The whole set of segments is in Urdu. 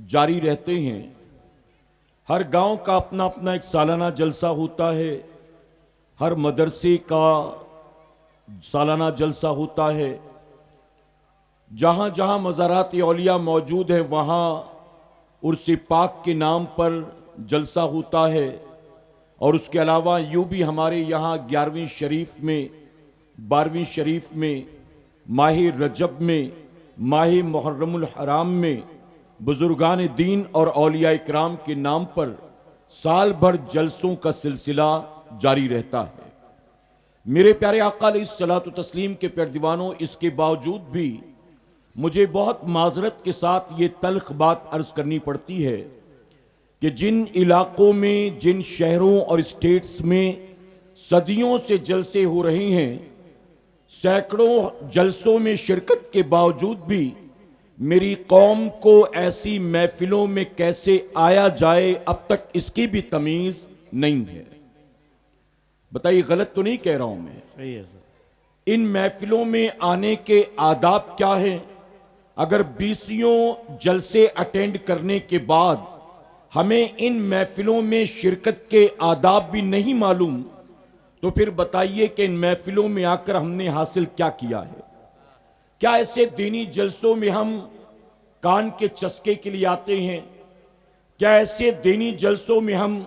جاری رہتے ہیں۔ ہر گاؤں کا اپنا اپنا ایک سالانہ جلسہ ہوتا ہے، ہر مدرسے کا سالانہ جلسہ ہوتا ہے۔ جہاں جہاں مزارات اولیاء موجود ہیں وہاں عرس پاک کے نام پر جلسہ ہوتا ہے، اور اس کے علاوہ یوں بھی ہمارے یہاں 11ویں شریف میں، 12ویں شریف میں، ماہ رجب میں، ماہ محرم الحرام میں بزرگان دین اور اولیاء اکرام کے نام پر سال بھر جلسوں کا سلسلہ جاری رہتا ہے۔ میرے پیارے آقا علیہ الصلوۃ والتسلیم کے پیردیوانوں، اس کے باوجود بھی مجھے بہت معذرت کے ساتھ یہ تلخ بات عرض کرنی پڑتی ہے کہ جن علاقوں میں، جن شہروں اور اسٹیٹس میں صدیوں سے جلسے ہو رہے ہیں، سینکڑوں جلسوں میں شرکت کے باوجود بھی میری قوم کو ایسی محفلوں میں کیسے آیا جائے، اب تک اس کی بھی تمیز نہیں ہے۔ بتائیے غلط تو نہیں کہہ رہا ہوں میں؟ صحیح ہے سر۔ ان محفلوں میں آنے کے آداب کیا ہیں؟ اگر 20 جلسے اٹینڈ کرنے کے بعد ہمیں ان محفلوں میں شرکت کے آداب بھی نہیں معلوم، تو پھر بتائیے کہ ان محفلوں میں آ کر ہم نے حاصل کیا کیا ہے؟ کیا ایسے دینی جلسوں میں ہم کان کے چسکے کے لیے آتے ہیں؟ کیا ایسے دینی جلسوں میں ہم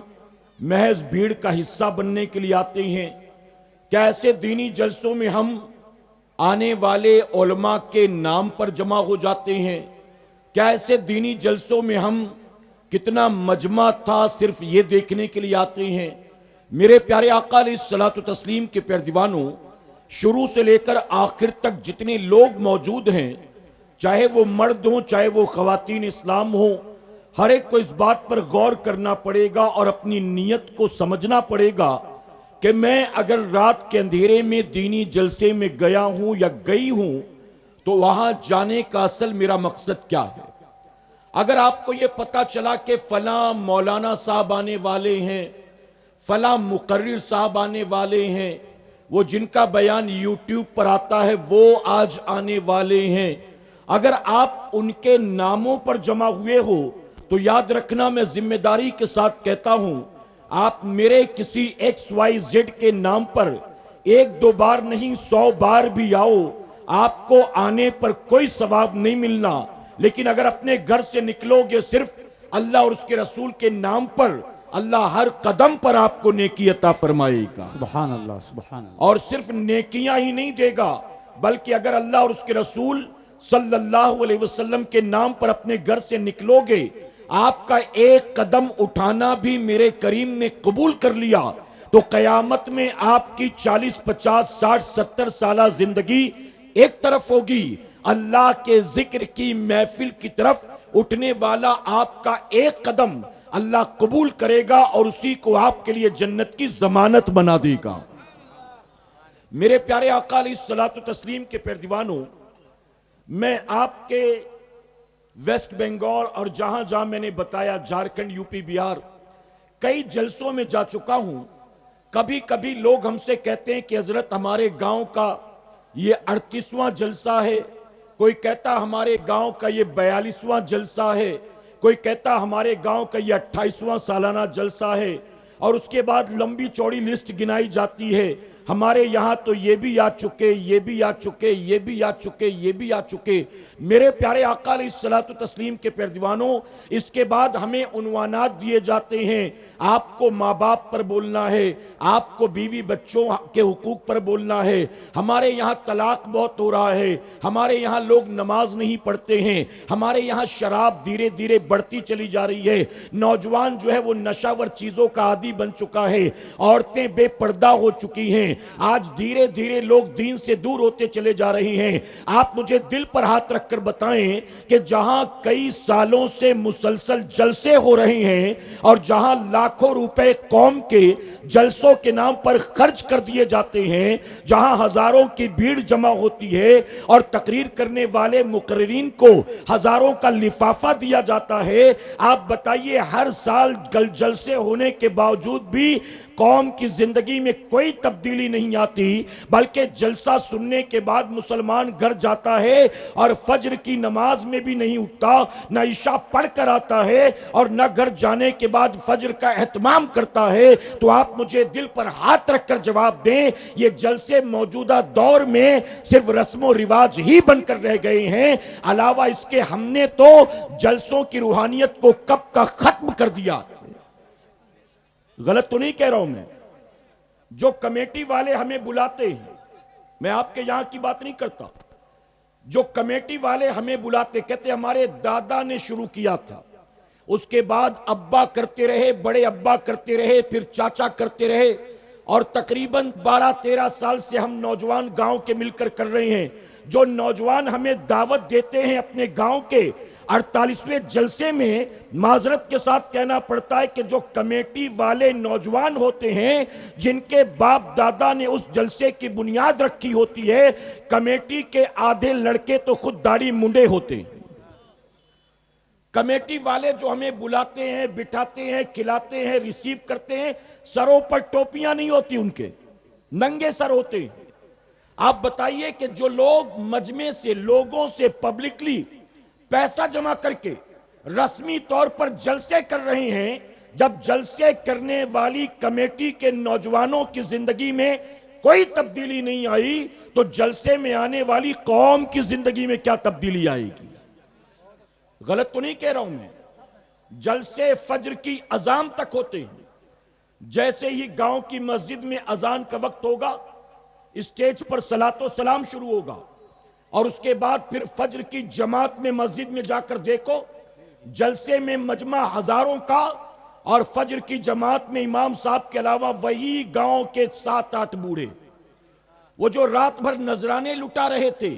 محض بھیڑ کا حصہ بننے کے لیے آتے ہیں؟ کیا ایسے دینی جلسوں میں ہم آنے والے علماء کے نام پر جمع ہو جاتے ہیں؟ کیا ایسے دینی جلسوں میں ہم کتنا مجمع تھا صرف یہ دیکھنے کے لیے آتے ہیں؟ میرے پیارے آقا علیہ الصلوۃ والتسلیم کے پیردیوانوں، شروع سے لے کر آخر تک جتنے لوگ موجود ہیں، چاہے وہ مرد ہوں چاہے وہ خواتین اسلام ہوں، ہر ایک کو اس بات پر غور کرنا پڑے گا اور اپنی نیت کو سمجھنا پڑے گا کہ میں اگر رات کے اندھیرے میں دینی جلسے میں گیا ہوں یا گئی ہوں تو وہاں جانے کا اصل میرا مقصد کیا ہے۔ اگر آپ کو یہ پتا چلا کہ فلاں مولانا صاحب آنے والے ہیں، فلاں مقرر صاحب آنے والے ہیں، وہ جن کا بیان یوٹیوب پر آتا ہے وہ آج آنے والے ہیں، اگر آپ ان کے ناموں پر جمع ہوئے ہو تو یاد رکھنا، میں ذمہ داری کے ساتھ کہتا ہوں، آپ میرے کسی ایکس وائی زیڈ کے نام پر 1-2 بار نہیں 100 بار بھی آؤ، آپ کو آنے پر کوئی ثواب نہیں ملنا، لیکن اگر اپنے گھر سے نکلو گے صرف اللہ اور اس کے رسول کے نام پر، اللہ ہر قدم پر آپ کو نیکی عطا فرمائے گا۔ سبحان اللہ، سبحان اللہ۔ اور صرف نیکیاں ہی نہیں دے گا، بلکہ اگر اللہ اور اس کے رسول صلی اللہ علیہ وسلم کے نام پر اپنے گھر سے نکلو گے، آپ کا ایک قدم اٹھانا بھی میرے کریم نے قبول کر لیا تو قیامت میں آپ کی 40 50 60 70 سالہ زندگی ایک طرف ہوگی، اللہ کے ذکر کی محفل کی طرف اٹھنے والا آپ کا ایک قدم اللہ قبول کرے گا اور اسی کو آپ کے لیے جنت کی ضمانت بنا دے گا۔ میرے پیارے آقا علیہ الصلوۃ والتسلیم کے پیردیوانوں، میں آپ کے ویسٹ بنگال اور جہاں جہاں میں نے بتایا جھارکھنڈ، یو پی، بہار، کئی جلسوں میں جا چکا ہوں۔ کبھی کبھی لوگ ہم سے کہتے ہیں کہ حضرت ہمارے گاؤں کا یہ 38واں جلسہ ہے، کوئی کہتا ہمارے گاؤں کا یہ 42واں جلسہ ہے، کوئی کہتا ہمارے گاؤں کا یہ 28واں سالانہ جلسہ ہے، اور اس کے بعد لمبی چوڑی لسٹ گنائی جاتی ہے، ہمارے یہاں تو یہ بھی آ چکے، یہ بھی آ چکے، یہ بھی آ چکے، یہ بھی آ چکے۔ میرے پیارے آقا علیہ الصلوۃ والتسلیم کے پیردیوانوں، اس کے بعد ہمیں عنوانات دیے جاتے ہیں، آپ کو ماں باپ پر بولنا ہے، آپ کو بیوی بچوں کے حقوق پر بولنا ہے، ہمارے یہاں طلاق بہت ہو رہا ہے، ہمارے یہاں لوگ نماز نہیں پڑھتے ہیں، ہمارے یہاں شراب دھیرے دھیرے بڑھتی چلی جا رہی ہے، نوجوان جو ہے وہ نشہ ور چیزوں کا عادی بن چکا ہے، عورتیں بے پردہ ہو چکی ہیں، آج دھیرے دھیرے لوگ دین سے دور ہوتے چلے جا رہے ہیں۔ آپ مجھے دل پر ہاتھ رکھ کر بتائیں کہ جہاں کئی سالوں سے مسلسل جلسے ہو رہے ہیں اور جہاں لاکھوں روپے قوم کے جلسوں کے نام پر خرچ کر دیے جاتے ہیں، جہاں ہزاروں کی بھیڑ جمع ہوتی ہے اور تقریر کرنے والے مقررین کو ہزاروں کا لفافہ دیا جاتا ہے، آپ بتائیے ہر سال جلسے ہونے کے باوجود بھی قوم کی زندگی میں کوئی تبدیلی نہیں آتی، بلکہ جلسہ سننے کے بعد مسلمان گھر جاتا ہے اور فجر کی نماز میں بھی نہیں اٹھتا، نہ عشاء پڑھ کر آتا ہے اور نہ گھر جانے کے بعد فجر کا اہتمام کرتا ہے، تو آپ مجھے دل پر ہاتھ رکھ کر جواب دیں، یہ جلسے موجودہ دور میں صرف رسم و رواج ہی بن کر رہ گئے ہیں؟ علاوہ اس کے ہم نے تو جلسوں کی روحانیت کو کب کا ختم کر دیا۔ غلط تو نہیں کہہ رہا ہوں میں؟ جو کمیٹی والے ہمیں بلاتے ہیں، میں آپ کے یہاں کی بات نہیں کرتا، جو کمیٹی والے ہمیں بلاتے، کہتے ہمارے دادا نے شروع کیا تھا، اس کے بعد ابا کرتے رہے، بڑے ابا کرتے رہے، پھر چاچا کرتے رہے، اور تقریباً 12-13 سال سے ہم نوجوان گاؤں کے مل کر کر رہے ہیں۔ جو نوجوان ہمیں دعوت دیتے ہیں اپنے گاؤں کے 48ویں جلسے میں، معذرت کے ساتھ کہنا پڑتا ہے کہ جو کمیٹی والے نوجوان ہوتے ہیں جن کے باپ دادا نے اس جلسے کی بنیاد رکھی ہوتی ہے، کمیٹی کے آدھے لڑکے تو خود داڑھی منڈے ہوتے ہیں۔ کمیٹی والے جو ہمیں بلاتے ہیں، بٹھاتے ہیں، کھلاتے ہیں، ریسیو کرتے ہیں، سروں پر ٹوپیاں نہیں ہوتی، ان کے ننگے سر ہوتے ہیں۔ آپ بتائیے کہ جو لوگ مجمع سے، لوگوں سے پبلکلی پیسہ جمع کر کے رسمی طور پر جلسے کر رہے ہیں، جب جلسے کرنے والی کمیٹی کے نوجوانوں کی زندگی میں کوئی تبدیلی نہیں آئی، تو جلسے میں آنے والی قوم کی زندگی میں کیا تبدیلی آئے گی؟ غلط تو نہیں کہہ رہا ہوں میں؟ جلسے فجر کی اذان تک ہوتے ہیں، جیسے ہی گاؤں کی مسجد میں اذان کا وقت ہوگا، اسٹیج پر صلاۃ و سلام شروع ہوگا، اور اس کے بعد پھر فجر کی جماعت میں مسجد میں جا کر دیکھو، جلسے میں مجمع ہزاروں کا، اور فجر کی جماعت میں امام صاحب کے علاوہ وہی گاؤں کے 7-8 بوڑھے، وہ جو رات بھر نذرانے لٹا رہے تھے،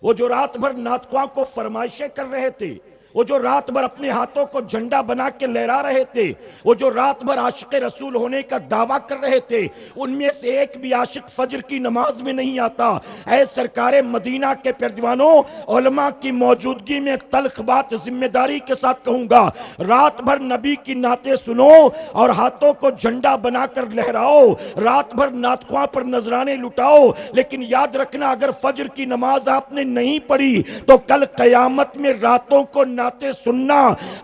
وہ جو رات بھر نعت خواں کو فرمائشیں کر رہے تھے، وہ جو رات بھر اپنے ہاتھوں کو جھنڈا بنا کے لہرا رہے تھے، وہ جو رات بھر عاشق رسول ہونے کا دعویٰ کر رہے تھے، ان میں سے ایک بھی عاشق فجر کی نماز میں نہیں آتا۔ اے سرکار مدینہ کے پیروانوں، علماء کی موجودگی میں تلخ بات ذمہ داری کے ساتھ کہوں گا، رات بھر نبی کی نعتیں سنو اور ہاتھوں کو جھنڈا بنا کر لہراؤ، رات بھر نعت خواں پر نذرانے لٹاؤ، لیکن یاد رکھنا اگر فجر کی نماز آپ نے نہیں پڑھی تو کل قیامت میں راتوں کو نعتیں سننا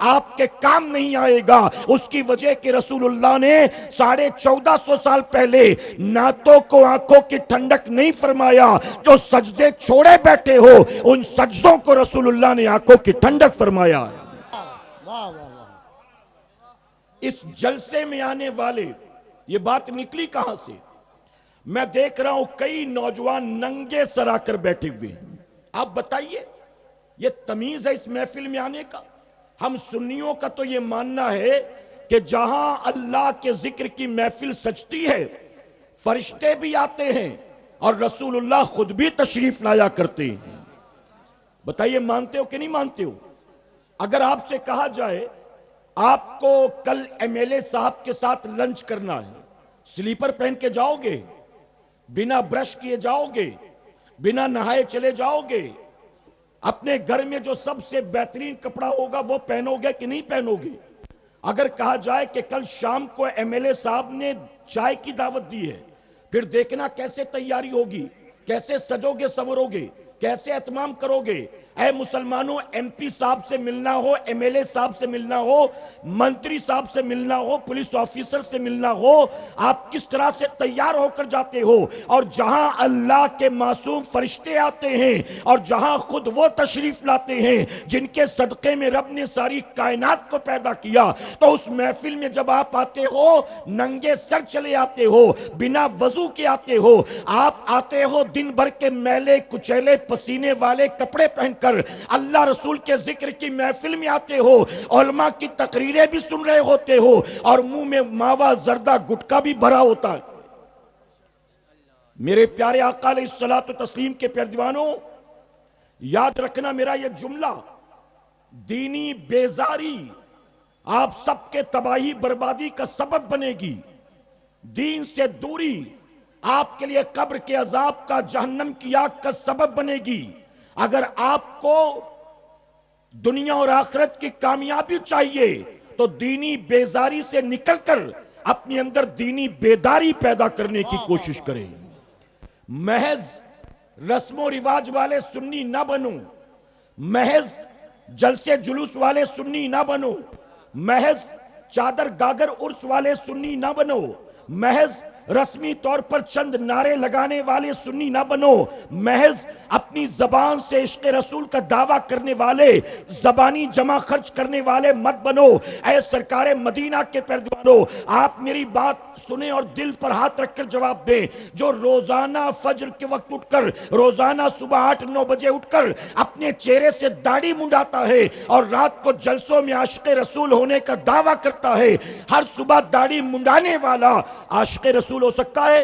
آپ کے کام نہیں آئے گا۔ اس کی وجہ کہ رسول اللہ نے 1450 سال پہلے نعتوں کو آنکھوں کی ٹھنڈک نہیں فرمایا، جو سجدے چھوڑے بیٹھے ہو ان سجدوں کو رسول اللہ نے آنکھوں کی ٹھنڈک فرمایا۔ اس جلسے میں آنے والے، یہ بات نکلی کہاں سے؟ میں دیکھ رہا ہوں کئی نوجوان ننگے سر آ کر بیٹھے ہوئے ہیں۔ آپ بتائیے یہ تمیز ہے اس محفل میں آنے کا؟ ہم سنیوں کا تو یہ ماننا ہے کہ جہاں اللہ کے ذکر کی محفل سجتی ہے، فرشتے بھی آتے ہیں اور رسول اللہ خود بھی تشریف لایا کرتے ہیں۔ بتائیے مانتے ہو کہ نہیں مانتے ہو؟ اگر آپ سے کہا جائے آپ کو کل ایم ایل اے صاحب کے ساتھ لنچ کرنا ہے، سلیپر پہن کے جاؤ گے؟ بنا برش کیے جاؤ گے؟ بنا نہائے چلے جاؤ گے؟ اپنے گھر میں جو سب سے بہترین کپڑا ہوگا وہ پہنو گے کہ نہیں پہنو گے؟ اگر کہا جائے کہ کل شام کو ایم ایل اے صاحب نے چائے کی دعوت دی ہے، پھر دیکھنا کیسے تیاری ہوگی، کیسے سجو گے سورو گے، کیسے اہتمام کرو گے۔ اے مسلمانوں، ایم پی صاحب سے ملنا ہو، ایم ایل اے صاحب سے ملنا ہو، منتری صاحب سے ملنا ہو، پولیس آفیسر سے ملنا ہو، آپ کس طرح سے تیار ہو کر جاتے ہو؟ اور جہاں اللہ کے معصوم فرشتے آتے ہیں اور جہاں خود وہ تشریف لاتے ہیں جن کے صدقے میں رب نے ساری کائنات کو پیدا کیا، تو اس محفل میں جب آپ آتے ہو ننگے سر چلے آتے ہو، بنا وضو کے آتے ہو، آپ آتے ہو دن بھر کے میلے کچیلے پسینے والے کپڑے پہن کر، اللہ رسول کے ذکر کی محفل میں آتے ہو، علماء کی تقریریں بھی سن رہے ہوتے ہو اور منہ میں ماوا زردہ گٹکا بھی بھرا ہوتا ہے۔ میرے پیارے آقا علیہ الصلوۃ والتسلیم کے پیروانوں، یاد رکھنا میرا یہ جملہ، دینی بیزاری آپ سب کے تباہی بربادی کا سبب بنے گی۔ دین سے دوری آپ کے لیے قبر کے عذاب کا، جہنم کی آگ کا سبب بنے گی۔ اگر آپ کو دنیا اور آخرت کی کامیابی چاہیے تو دینی بیزاری سے نکل کر اپنے اندر دینی بیداری پیدا کرنے کی کوشش کریں. محض رسم و رواج والے سنی نہ بنو، محض جلسے جلوس والے سنی نہ بنو، محض چادر گاگر عرس والے سنی نہ بنو، محض رسمی طور پر چند نعرے لگانے والے سنی نہ بنو، محض اپنی زبان سے عشق رسول کا دعویٰ کرنے والے، زبانی جمع خرچ کرنے والے مت بنو. اے سرکار مدینہ کے پیروانوں، آپ میری بات سنیں اور دل پر ہاتھ رکھ کر جواب دیں. جو روزانہ فجر کے وقت اٹھ کر، روزانہ صبح 8-9 بجے اٹھ کر اپنے چہرے سے داڑھی منڈاتا ہے اور رات کو جلسوں میں عاشق رسول ہونے کا دعویٰ کرتا ہے، ہر صبح داڑھی منڈانے والا عاشق رسول ہو سکتا ہے؟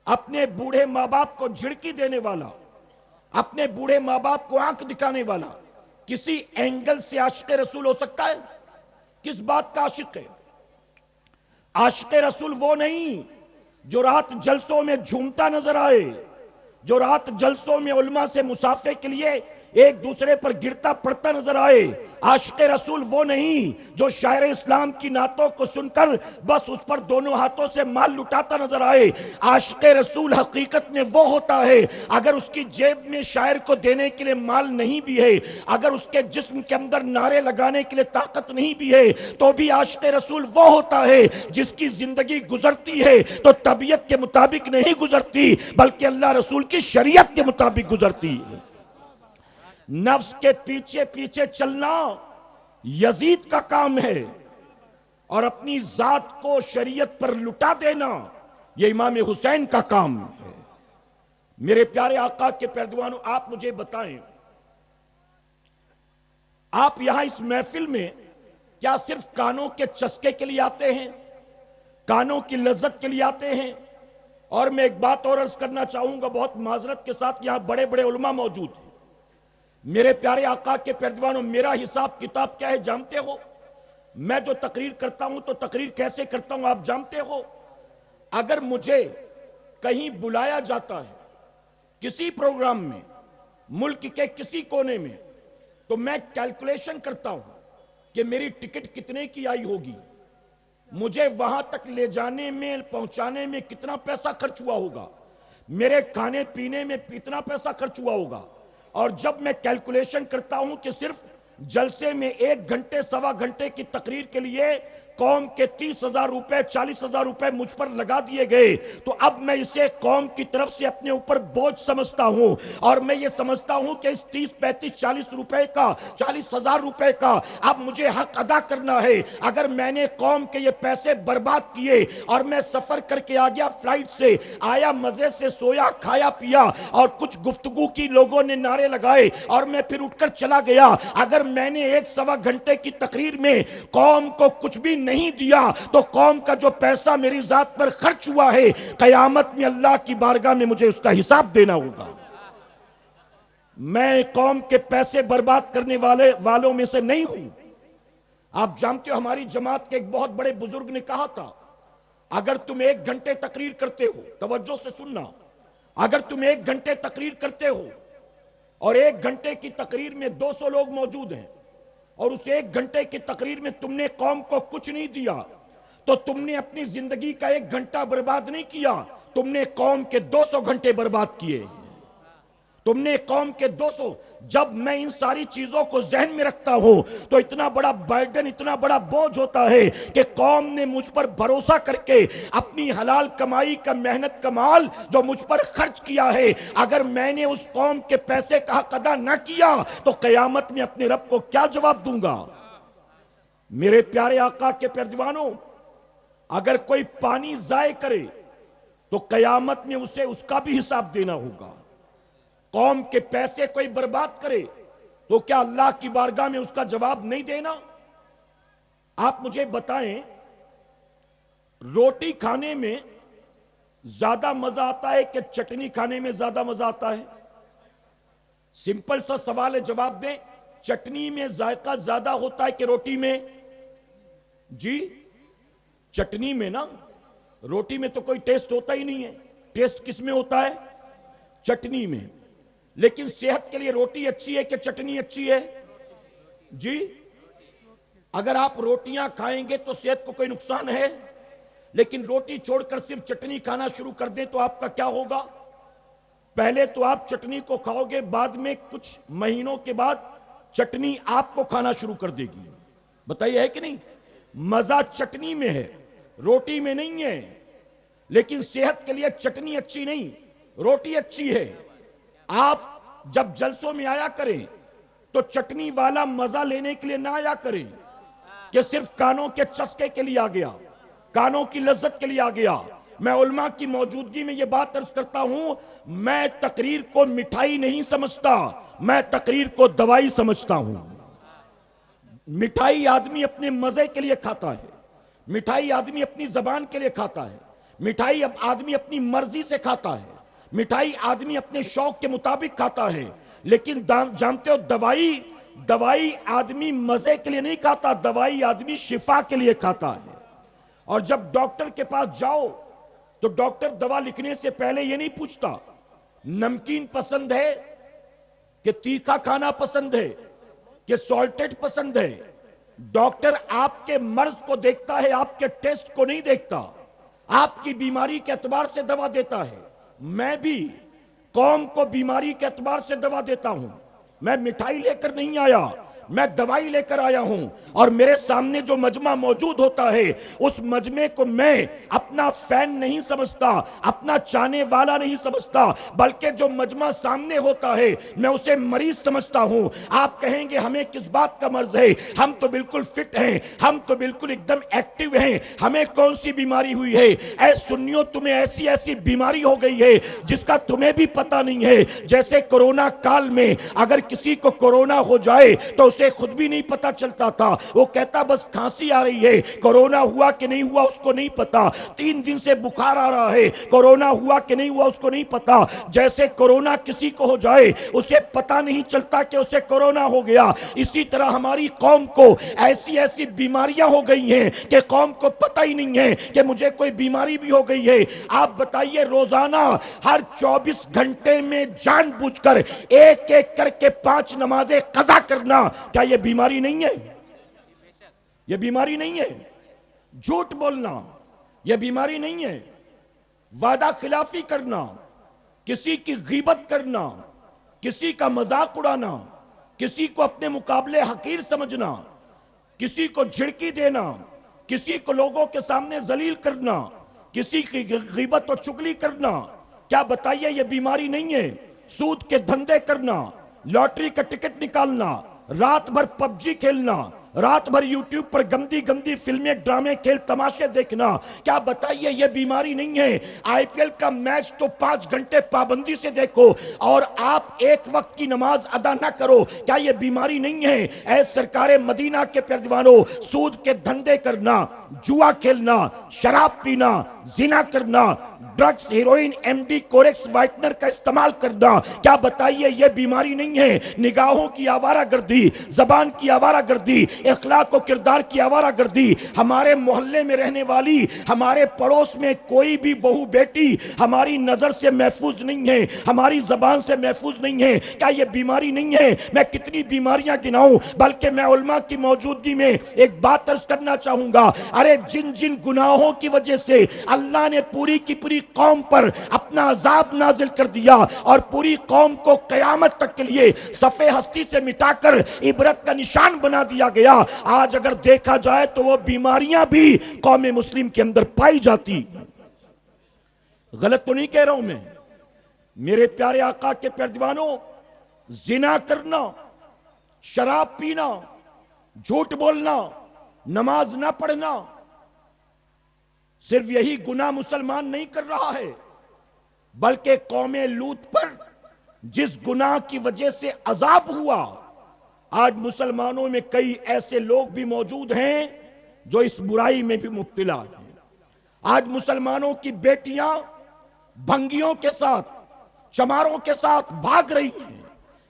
اپنے بوڑھے ماں باپ کو جھڑکی دینے والا، اپنے بوڑھے ماں باپ کو آنکھ دکھانے والا کسی اینگل سے عاشق رسول ہو سکتا ہے؟ کس بات کا عاشق ہے؟ عاشق رسول وہ نہیں جو رات جلسوں میں جھومتا نظر آئے، جو رات جلسوں میں علماء سے مصافحے کے لیے ایک دوسرے پر گرتا پڑتا نظر آئے. عاشق رسول وہ نہیں جو شاعر اسلام کی نعتوں کو سن کر بس اس پر دونوں ہاتھوں سے مال لٹاتا نظر آئے. عاشق رسول حقیقت میں وہ ہوتا ہے اگر اس کی جیب میں شاعر کو دینے کے لیے مال نہیں بھی ہے، اگر اس کے جسم کے اندر نعرے لگانے کے لیے طاقت نہیں بھی ہے، تو بھی عاشق رسول وہ ہوتا ہے جس کی زندگی گزرتی ہے تو طبیعت کے مطابق نہیں گزرتی بلکہ اللہ رسول کی شریعت کے مطابق گزرتی ہے. نفس کے پیچھے پیچھے چلنا یزید کا کام ہے اور اپنی ذات کو شریعت پر لٹا دینا یہ امام حسین کا کام ہے. میرے پیارے آقا کے پیروانوں، آپ مجھے بتائیں، آپ یہاں اس محفل میں کیا صرف کانوں کے چسکے کے لیے آتے ہیں، کانوں کی لذت کے لیے آتے ہیں؟ اور میں ایک بات اور عرض کرنا چاہوں گا، بہت معذرت کے ساتھ، یہاں بڑے بڑے علماء موجود ہیں. میرے پیارے آقا کے پیروانوں، میرا حساب کتاب کیا ہے جانتے ہو؟ میں جو تقریر کرتا ہوں تو تقریر کیسے کرتا ہوں آپ جانتے ہو؟ اگر مجھے کہیں بلایا جاتا ہے کسی پروگرام میں، ملک کے کسی کونے میں، تو میں کیلکولیشن کرتا ہوں کہ میری ٹکٹ کتنے کی آئی ہوگی، مجھے وہاں تک لے جانے میں، پہنچانے میں کتنا پیسہ خرچ ہوا ہوگا، میرے کھانے پینے میں کتنا پیسہ خرچ ہوا ہوگا. اور جب میں کیلکولیشن کرتا ہوں کہ صرف جلسے میں 1 گھنٹے سوا گھنٹے کی تقریر کے لیے قوم کے 30,000 روپے 40,000 روپے مجھ پر لگا دیے گئے، تو اب میں اسے قوم کی طرف سے اپنے اوپر بوجھ سمجھتا ہوں اور میں یہ سمجھتا ہوں کہ اس 30 35 40 روپے کا 40,000 روپے کا اب مجھے حق ادا کرنا ہے. اگر میں نے قوم کے یہ پیسے برباد کیے اور میں سفر کر کے آ گیا، فلائٹ سے آیا، مزے سے سویا، کھایا پیا اور کچھ گفتگو کی، لوگوں نے نعرے لگائے اور میں پھر اٹھ کر چلا گیا، اگر میں نے 1 سوا گھنٹے کی تقریر میں قوم کو کچھ بھی نہیں دیا تو قوم کا جو پیسہ میری ذات پر خرچ ہوا ہے قیامت میں اللہ کی بارگاہ میں مجھے اس کا حساب دینا ہوگا. میں قوم کے پیسے برباد کرنے والوں میں سے نہیں ہوں. آپ جانتے ہو ہماری جماعت کے ایک بہت بڑے بزرگ نے کہا تھا، اگر تم 1 گھنٹے تقریر کرتے ہو، توجہ سے سننا، اگر تم 1 گھنٹے تقریر کرتے ہو اور 1 گھنٹے کی تقریر میں 200 لوگ موجود ہیں اور اس 1 گھنٹے کی تقریر میں تم نے قوم کو کچھ نہیں دیا، تو تم نے اپنی زندگی کا 1 گھنٹہ برباد نہیں کیا، تم نے قوم کے 200 گھنٹے برباد کیے. تم نے قوم کے 200. جب میں ان ساری چیزوں کو ذہن میں رکھتا ہوں تو اتنا بڑا برڈن، اتنا بڑا بوجھ ہوتا ہے کہ قوم نے مجھ پر بھروسہ کر کے اپنی حلال کمائی کا، محنت کا مال جو مجھ پر خرچ کیا ہے، اگر میں نے اس قوم کے پیسے کا حق ادا نہ کیا تو قیامت میں اپنے رب کو کیا جواب دوں گا؟ میرے پیارے آقا کے پیروانوں، اگر کوئی پانی ضائع کرے تو قیامت میں اسے اس کا بھی حساب دینا ہوگا. قوم کے پیسے کوئی برباد کرے تو کیا اللہ کی بارگاہ میں اس کا جواب نہیں دینا؟ آپ مجھے بتائیں، روٹی کھانے میں زیادہ مزہ آتا ہے کہ چٹنی کھانے میں زیادہ مزہ آتا ہے؟ سمپل سا سوال ہے، جواب دیں. چٹنی میں ذائقہ زیادہ ہوتا ہے کہ روٹی میں؟ جی چٹنی میں نا. روٹی میں تو کوئی ٹیسٹ ہوتا ہی نہیں ہے. ٹیسٹ کس میں ہوتا ہے؟ چٹنی میں. لیکن صحت کے لیے روٹی اچھی ہے کہ چٹنی اچھی ہے؟ جی اگر آپ روٹیاں کھائیں گے تو صحت کو کوئی نقصان ہے، لیکن روٹی چھوڑ کر صرف چٹنی کھانا شروع کر دیں تو آپ کا کیا ہوگا؟ پہلے تو آپ چٹنی کو کھاؤ گے، بعد میں کچھ مہینوں کے بعد چٹنی آپ کو کھانا شروع کر دے گی۔ بتائیے ہے کہ نہیں؟ مزہ چٹنی میں ہے، روٹی میں نہیں ہے۔ لیکن صحت کے لیے چٹنی اچھی نہیں، روٹی اچھی ہے۔ آپ جب جلسوں میں آیا کریں تو چٹنی والا مزہ لینے کے لیے نہ آیا کریں کہ صرف کانوں کے چسکے کے لیے آ گیا، کانوں کی لذت کے لیے آ گیا۔ میں علماء کی موجودگی میں یہ بات عرض کرتا ہوں، میں تقریر کو مٹھائی نہیں سمجھتا، میں تقریر کو دوائی سمجھتا ہوں۔ مٹھائی آدمی اپنے مزے کے لیے کھاتا ہے، مٹھائی آدمی اپنی زبان کے لیے کھاتا ہے، مٹھائی آدمی اپنی مرضی سے کھاتا ہے، مٹھائی آدمی اپنے شوق کے مطابق کھاتا ہے۔ لیکن جانتے ہو دوائی آدمی مزے کے لیے نہیں کھاتا، دوائی آدمی شفا کے لیے کھاتا ہے۔ اور جب ڈاکٹر کے پاس جاؤ تو ڈاکٹر دوا لکھنے سے پہلے یہ نہیں پوچھتا نمکین پسند ہے کہ تیکھا کھانا پسند ہے کہ سالٹڈ پسند ہے۔ ڈاکٹر آپ کے مرض کو دیکھتا ہے، آپ کے ٹیسٹ کو نہیں دیکھتا، آپ کی بیماری کے اعتبار سے دوا دیتا ہے۔ میں بھی قوم کو بیماری کے اعتبار سے دوا دیتا ہوں، میں مٹھائی لے کر نہیں آیا، میں دوائی لے کر آیا ہوں۔ اور میرے سامنے جو مجمع موجود ہوتا ہے اس مجمع کو میں اپنا فین نہیں سمجھتا، اپنا چاہنے والا نہیں سمجھتا، بلکہ جو مجمع سامنے ہوتا ہے میں اسے مریض سمجھتا ہوں۔ آپ کہیں گے ہمیں کس بات کا مرض ہے؟ ہم تو بالکل فٹ ہیں، ہم تو بالکل ایک دم ایکٹیو ہیں، ہمیں کون سی بیماری ہوئی ہے؟ اے سنیو، تمہیں ایسی بیماری ہو گئی ہے جس کا تمہیں بھی پتہ نہیں ہے۔ جیسے کرونا کال میں اگر کسی کو کرونا ہو جائے تو اسے خود بھی نہیں پتا چلتا تھا، وہ کہتا بس کھانسی آ رہی ہے، کرونا ہوا کہ نہیں ہوا اس کو نہیں پتا۔ 3 دن سے بخار آ رہا ہے، کرونا ہوا کہ نہیں ہوا اس کو نہیں پتا۔ جیسے کرونا کسی کو ہو جائے اسے پتا نہیں چلتا کہ اسے کرونا ہو گیا، اسی طرح ہماری قوم کو ایسی بیماریاں ہو گئی ہیں کہ قوم کو پتہ ہی نہیں ہے کہ مجھے کوئی بیماری بھی ہو گئی ہے۔ آپ بتائیے روزانہ ہر 24 گھنٹے میں جان بوجھ کر ایک ایک کر کے 5 نمازیں قضا کرنا، کیا یہ بیماری نہیں ہے؟ یہ بیماری نہیں ہے۔ جھوٹ بولنا یہ بیماری نہیں ہے۔ وعدہ خلافی کرنا، کسی کی غیبت کرنا، کسی کا مذاق اڑانا، کسی کو اپنے مقابلے حقیر سمجھنا، کسی کو جھڑکی دینا، کسی کو لوگوں کے سامنے ذلیل کرنا، کسی کی غیبت و چغلی کرنا، کیا بتائیے یہ بیماری نہیں ہے؟ سود کے دھندے کرنا، لاٹری کا ٹکٹ نکالنا، رات بھر پب جی کھیلنا، رات بھر یوٹیوب پر گندی فلمیں، ڈرامے، کھیل تماشے دیکھنا، کیا بتائیے یہ بیماری نہیں ہے؟ آئی پی ایل کا میچ تو 5 گھنٹے پابندی سے دیکھو اور آپ ایک وقت کی نماز ادا نہ کرو، کیا یہ بیماری نہیں ہے؟ اے سرکار مدینہ کے پیروانوں، سود کے دھندے کرنا، جوا کھیلنا، شراب پینا، زنا کرنا، drugs, heroin, M D, Corex, whitener کا استعمال کرنا، کیا بتائیے یہ بیماری نہیں ہے؟ نگاہوں کی آوارہ گردی، زبان کی آوارہ گردی، اخلاق و کردار کی آوارہ گردی۔ ہمارے محلے میں رہنے والی، ہمارے پڑوس میں کوئی بھی بہو بیٹی ہماری نظر سے محفوظ نہیں ہے، ہماری زبان سے محفوظ نہیں ہے، کیا یہ بیماری نہیں ہے؟ میں کتنی بیماریاں گناؤں، بلکہ میں علماء کی موجودگی میں ایک بات عرض کرنا چاہوں گا۔ ارے جن گناہوں کی وجہ سے اللہ نے پوری کی پوری قوم پر اپنا عذاب نازل کر دیا اور پوری قوم کو قیامت تک کے لیے صفحے ہستی سے مٹا کر عبرت کا نشان بنا دیا گیا، آج اگر دیکھا جائے تو وہ بیماریاں بھی قوم مسلم کے اندر پائی جاتی۔ غلط تو نہیں کہہ رہا ہوں میں؟ میرے پیارے آقا کے پیروانوں، زنا کرنا، شراب پینا، جھوٹ بولنا، نماز نہ پڑھنا، صرف یہی گناہ مسلمان نہیں کر رہا ہے، بلکہ قوم لوط پر جس گناہ کی وجہ سے عذاب ہوا، آج مسلمانوں میں کئی ایسے لوگ بھی موجود ہیں جو اس برائی میں بھی مبتلا ہیں۔ آج مسلمانوں کی بیٹیاں بھنگیوں کے ساتھ، چماروں کے ساتھ بھاگ رہی ہیں،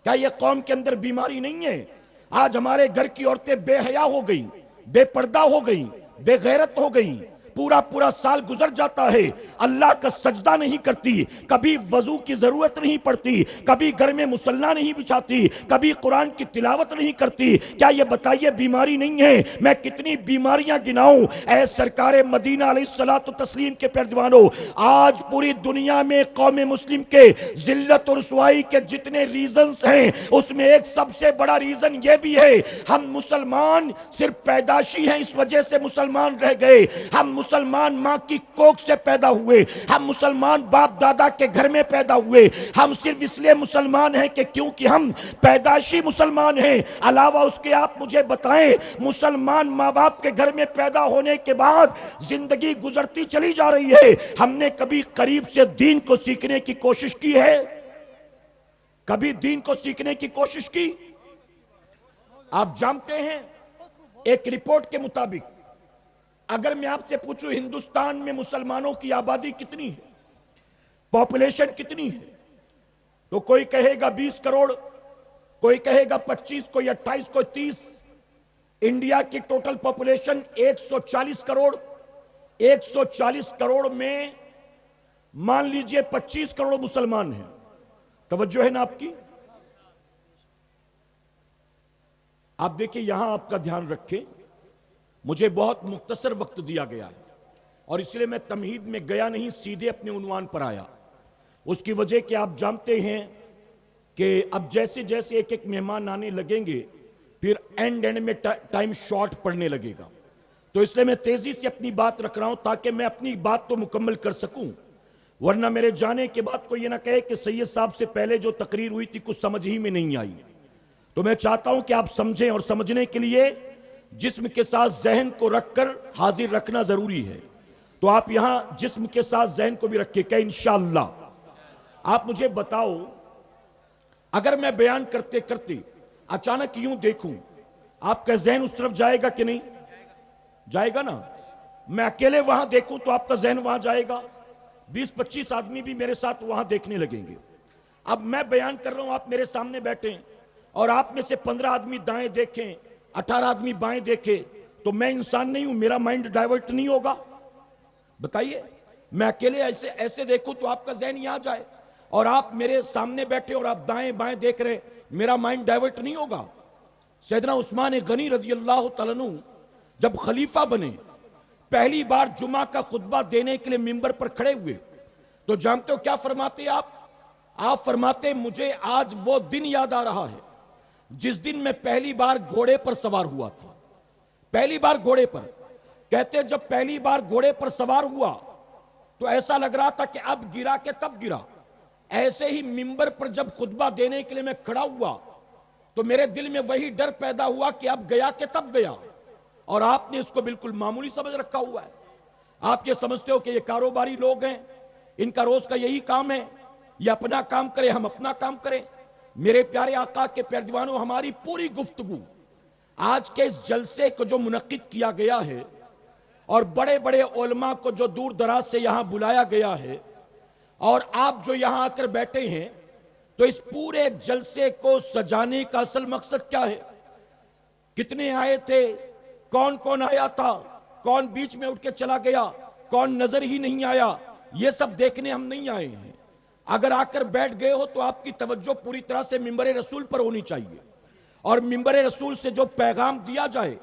کیا یہ قوم کے اندر بیماری نہیں ہے؟ آج ہمارے گھر کی عورتیں بے حیا ہو گئیں، بے پردہ ہو گئیں، بے غیرت ہو گئیں، پورا پورا سال گزر جاتا ہے، اللہ کا سجدہ نہیں کرتی، کبھی وضو کی ضرورت نہیں پڑتی، کبھی گھر میں مصلی نہیں بچھاتی، کبھی قرآن کی تلاوت نہیں کرتی، کیا یہ بتائیے بیماری نہیں ہے؟ میں کتنی بیماریاں گناؤں اے سرکار مدینہ علیہ الصلوۃ والتسلیم کے پیروانوں۔ آج پوری دنیا میں قوم مسلم کے ذلت اور رسوائی کے جتنے ریزنز ہیں، اس میں ایک سب سے بڑا ریزن یہ بھی ہے، ہم مسلمان صرف پیدائشی ہیں، اس وجہ سے مسلمان رہ گئے۔ ہم مسلمان ماں کی کوکھ سے پیدا ہوئے، ہم مسلمان باپ دادا کے گھر میں پیدا ہوئے، ہم صرف اس لیے مسلمان ہیں کہ کیونکہ ہم پیدائشی مسلمان ہیں۔ علاوہ اس کے آپ مجھے بتائیں، مسلمان ماں باپ کے گھر میں پیدا ہونے کے بعد زندگی گزرتی چلی جا رہی ہے، ہم نے کبھی قریب سے دین کو سیکھنے کی کوشش کی ہے؟ کبھی دین کو سیکھنے کی کوشش کی؟ آپ جانتے ہیں ایک رپورٹ کے مطابق اگر میں آپ سے پوچھوں ہندوستان میں مسلمانوں کی آبادی کتنی ہے، پاپولیشن کتنی ہے، تو کوئی کہے گا 20 کروڑ، کوئی کہے گا 25، کوئی 28، کوئی 30۔ انڈیا کی ٹوٹل پاپولیشن 140 کروڑ، 140 کروڑ میں مان لیجئے 25 کروڑ مسلمان ہیں۔ توجہ ہے نا آپ کی؟ آپ دیکھیں یہاں آپ کا دھیان رکھیں، مجھے بہت مختصر وقت دیا گیا ہے اور اس لیے میں تمہید میں گیا نہیں، سیدھے اپنے عنوان پر آیا۔ اس کی وجہ کہ آپ جانتے ہیں کہ اب جیسے جیسے ایک ایک مہمان آنے لگیں گے پھر اینڈ میں ٹائم شارٹ پڑنے لگے گا، تو اس لیے میں تیزی سے اپنی بات رکھ رہا ہوں تاکہ میں اپنی بات تو مکمل کر سکوں، ورنہ میرے جانے کے بعد کوئی یہ نہ کہے کہ سید صاحب سے پہلے جو تقریر ہوئی تھی کچھ سمجھ ہی میں نہیں آئی۔ تو میں چاہتا ہوں کہ آپ سمجھیں، اور سمجھنے کے لیے جسم کے ساتھ ذہن کو رکھ کر حاضر رکھنا ضروری ہے۔ تو آپ یہاں جسم کے ساتھ ذہن کو بھی رکھیں کہ انشاءاللہ۔ آپ مجھے بتاؤ، اگر میں بیان کرتے کرتے اچانک یوں دیکھوں، آپ کا ذہن اس طرف جائے گا کہ نہیں جائے گا نا؟ میں اکیلے وہاں دیکھوں تو آپ کا ذہن وہاں جائے گا، 20-25 آدمی بھی میرے ساتھ وہاں دیکھنے لگیں گے۔ اب میں بیان کر رہا ہوں، آپ میرے سامنے بیٹھیں اور آپ میں سے 15 آدمی دائیں دیکھیں، 18 آدمی بائیں دیکھیں، تو میں انسان نہیں ہوں؟ میرا مائنڈ ڈائیورٹ نہیں ہوگا؟ بتائیے، میں اکیلے ایسے دیکھوں تو آپ کا ذہن یہاں جائے، اور آپ میرے سامنے بیٹھے اور آپ دائیں بائیں دیکھ رہے، میرا مائنڈ ڈائیورٹ نہیں ہوگا؟ سیدنا عثمان غنی رضی اللہ تعالیٰ عنہ جب خلیفہ بنے، پہلی بار جمعہ کا خطبہ دینے کے لیے منبر پر کھڑے ہوئے تو جانتے ہو کیا فرماتے آپ فرماتے، مجھے آج وہ دن یاد آ رہا ہے جس دن میں پہلی بار گھوڑے پر سوار ہوا تھا۔ پہلی بار گھوڑے پر، کہتے جب پہلی بار گھوڑے پر سوار ہوا تو ایسا لگ رہا تھا کہ اب گرا کہ تب گرا۔ ایسے ہی منبر پر جب خطبہ دینے کے لیے میں کھڑا ہوا تو میرے دل میں وہی ڈر پیدا ہوا کہ اب گیا کہ تب گیا، اور آپ نے اس کو بالکل معمولی سمجھ رکھا ہوا ہے۔ آپ یہ سمجھتے ہو کہ یہ کاروباری لوگ ہیں، ان کا روز کا یہی کام ہے، یہ اپنا کام کرے ہم اپنا کام کریں۔ میرے پیارے آقا کے پیروانوں، ہماری پوری گفتگو آج کے اس جلسے کو جو منعقد کیا گیا ہے اور بڑے بڑے علماء کو جو دور دراز سے یہاں بلایا گیا ہے اور آپ جو یہاں آ کر بیٹھے ہیں، تو اس پورے جلسے کو سجانے کا اصل مقصد کیا ہے؟ کتنے آئے تھے، کون کون آیا تھا، کون بیچ میں اٹھ کے چلا گیا، کون نظر ہی نہیں آیا، یہ سب دیکھنے ہم نہیں آئے ہیں۔ اگر آ کر بیٹھ گئے ہو تو آپ کی توجہ پوری طرح سے منبر رسول پر ہونی چاہیے، اور منبر رسول سے جو پیغام دیا جائے،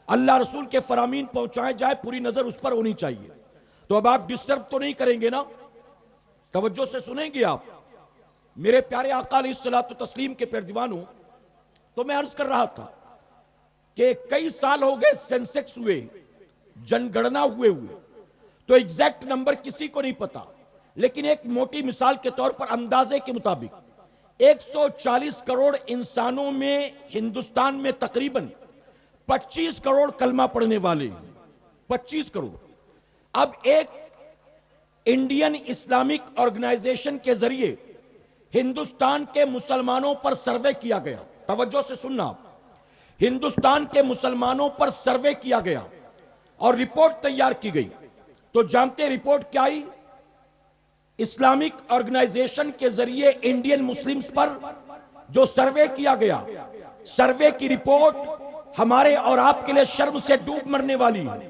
اللہ رسول کے فرامین پہنچائے جائے، پوری نظر اس پر ہونی چاہیے۔ تو اب آپ ڈسٹرب تو نہیں کریں گے نا؟ توجہ سے سنیں گے آپ میرے پیارے آقا علیہ الصلوۃ والتسلیم کے پیروانوں۔ تو میں عرض کر رہا تھا کہ کئی سال ہو گئے سینسیکس ہوئے، جن گڑنا ہوئے تو ایگزیکٹ نمبر کسی کو نہیں پتا، لیکن ایک موٹی مثال کے طور پر اندازے کے مطابق 140 کروڑ انسانوں میں ہندوستان میں تقریباً 25 کروڑ کلمہ پڑھنے والے ہیں، 25 کروڑ۔ اب ایک انڈین اسلامک آرگنائزیشن کے ذریعے ہندوستان کے مسلمانوں پر سروے کیا گیا، توجہ سے سننا، ہندوستان کے مسلمانوں پر سروے کیا گیا اور رپورٹ تیار کی گئی، تو جانتے رپورٹ کیا آئی؟ اسلامک آرگنائزیشن کے ذریعے انڈین مسلمز پر جو سروے کیا گیا، سروے کی رپورٹ ہمارے اور آپ کے لیے شرم سے ڈوب مرنے والی ہے۔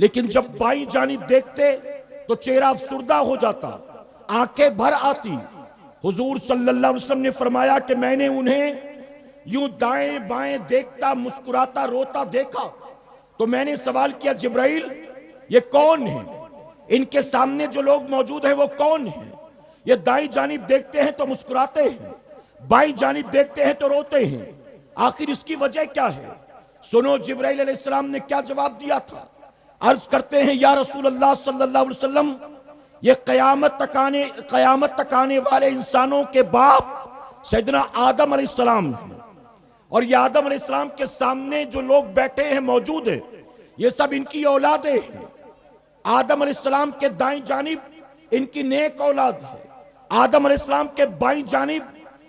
لیکن جب بائیں جانب دیکھتے تو چہرہ افسردہ ہو جاتا، آنکھیں بھر آتی۔ حضور صلی اللہ علیہ وسلم نے فرمایا کہ میں نے انہیں یوں دائیں بائیں دیکھتا مسکراتا روتا دیکھا، تو میں نے سوال کیا جبرائیل یہ کون ہیں؟ ان کے سامنے جو لوگ موجود ہیں وہ کون ہیں؟ یہ دائیں جانب دیکھتے ہیں تو مسکراتے ہیں، بائیں جانب دیکھتے ہیں تو روتے ہیں، آخر اس کی وجہ کیا ہے؟ سنو جبرائیل علیہ السلام نے کیا جواب دیا تھا۔ عرض کرتے ہیں یا رسول اللہ صلی اللہ علیہ وسلم، یہ قیامت تک آنے والے انسانوں کے باپ سیدنا آدم علیہ السلام ہیں، اور یہ آدم علیہ السلام کے سامنے جو لوگ بیٹھے ہیں موجود ہیں یہ سب ان کی اولادیں ہیں۔ آدم علیہ السلام کے دائیں جانب ان کی نیک اولاد ہے، آدم علیہ السلام کے بائیں جانب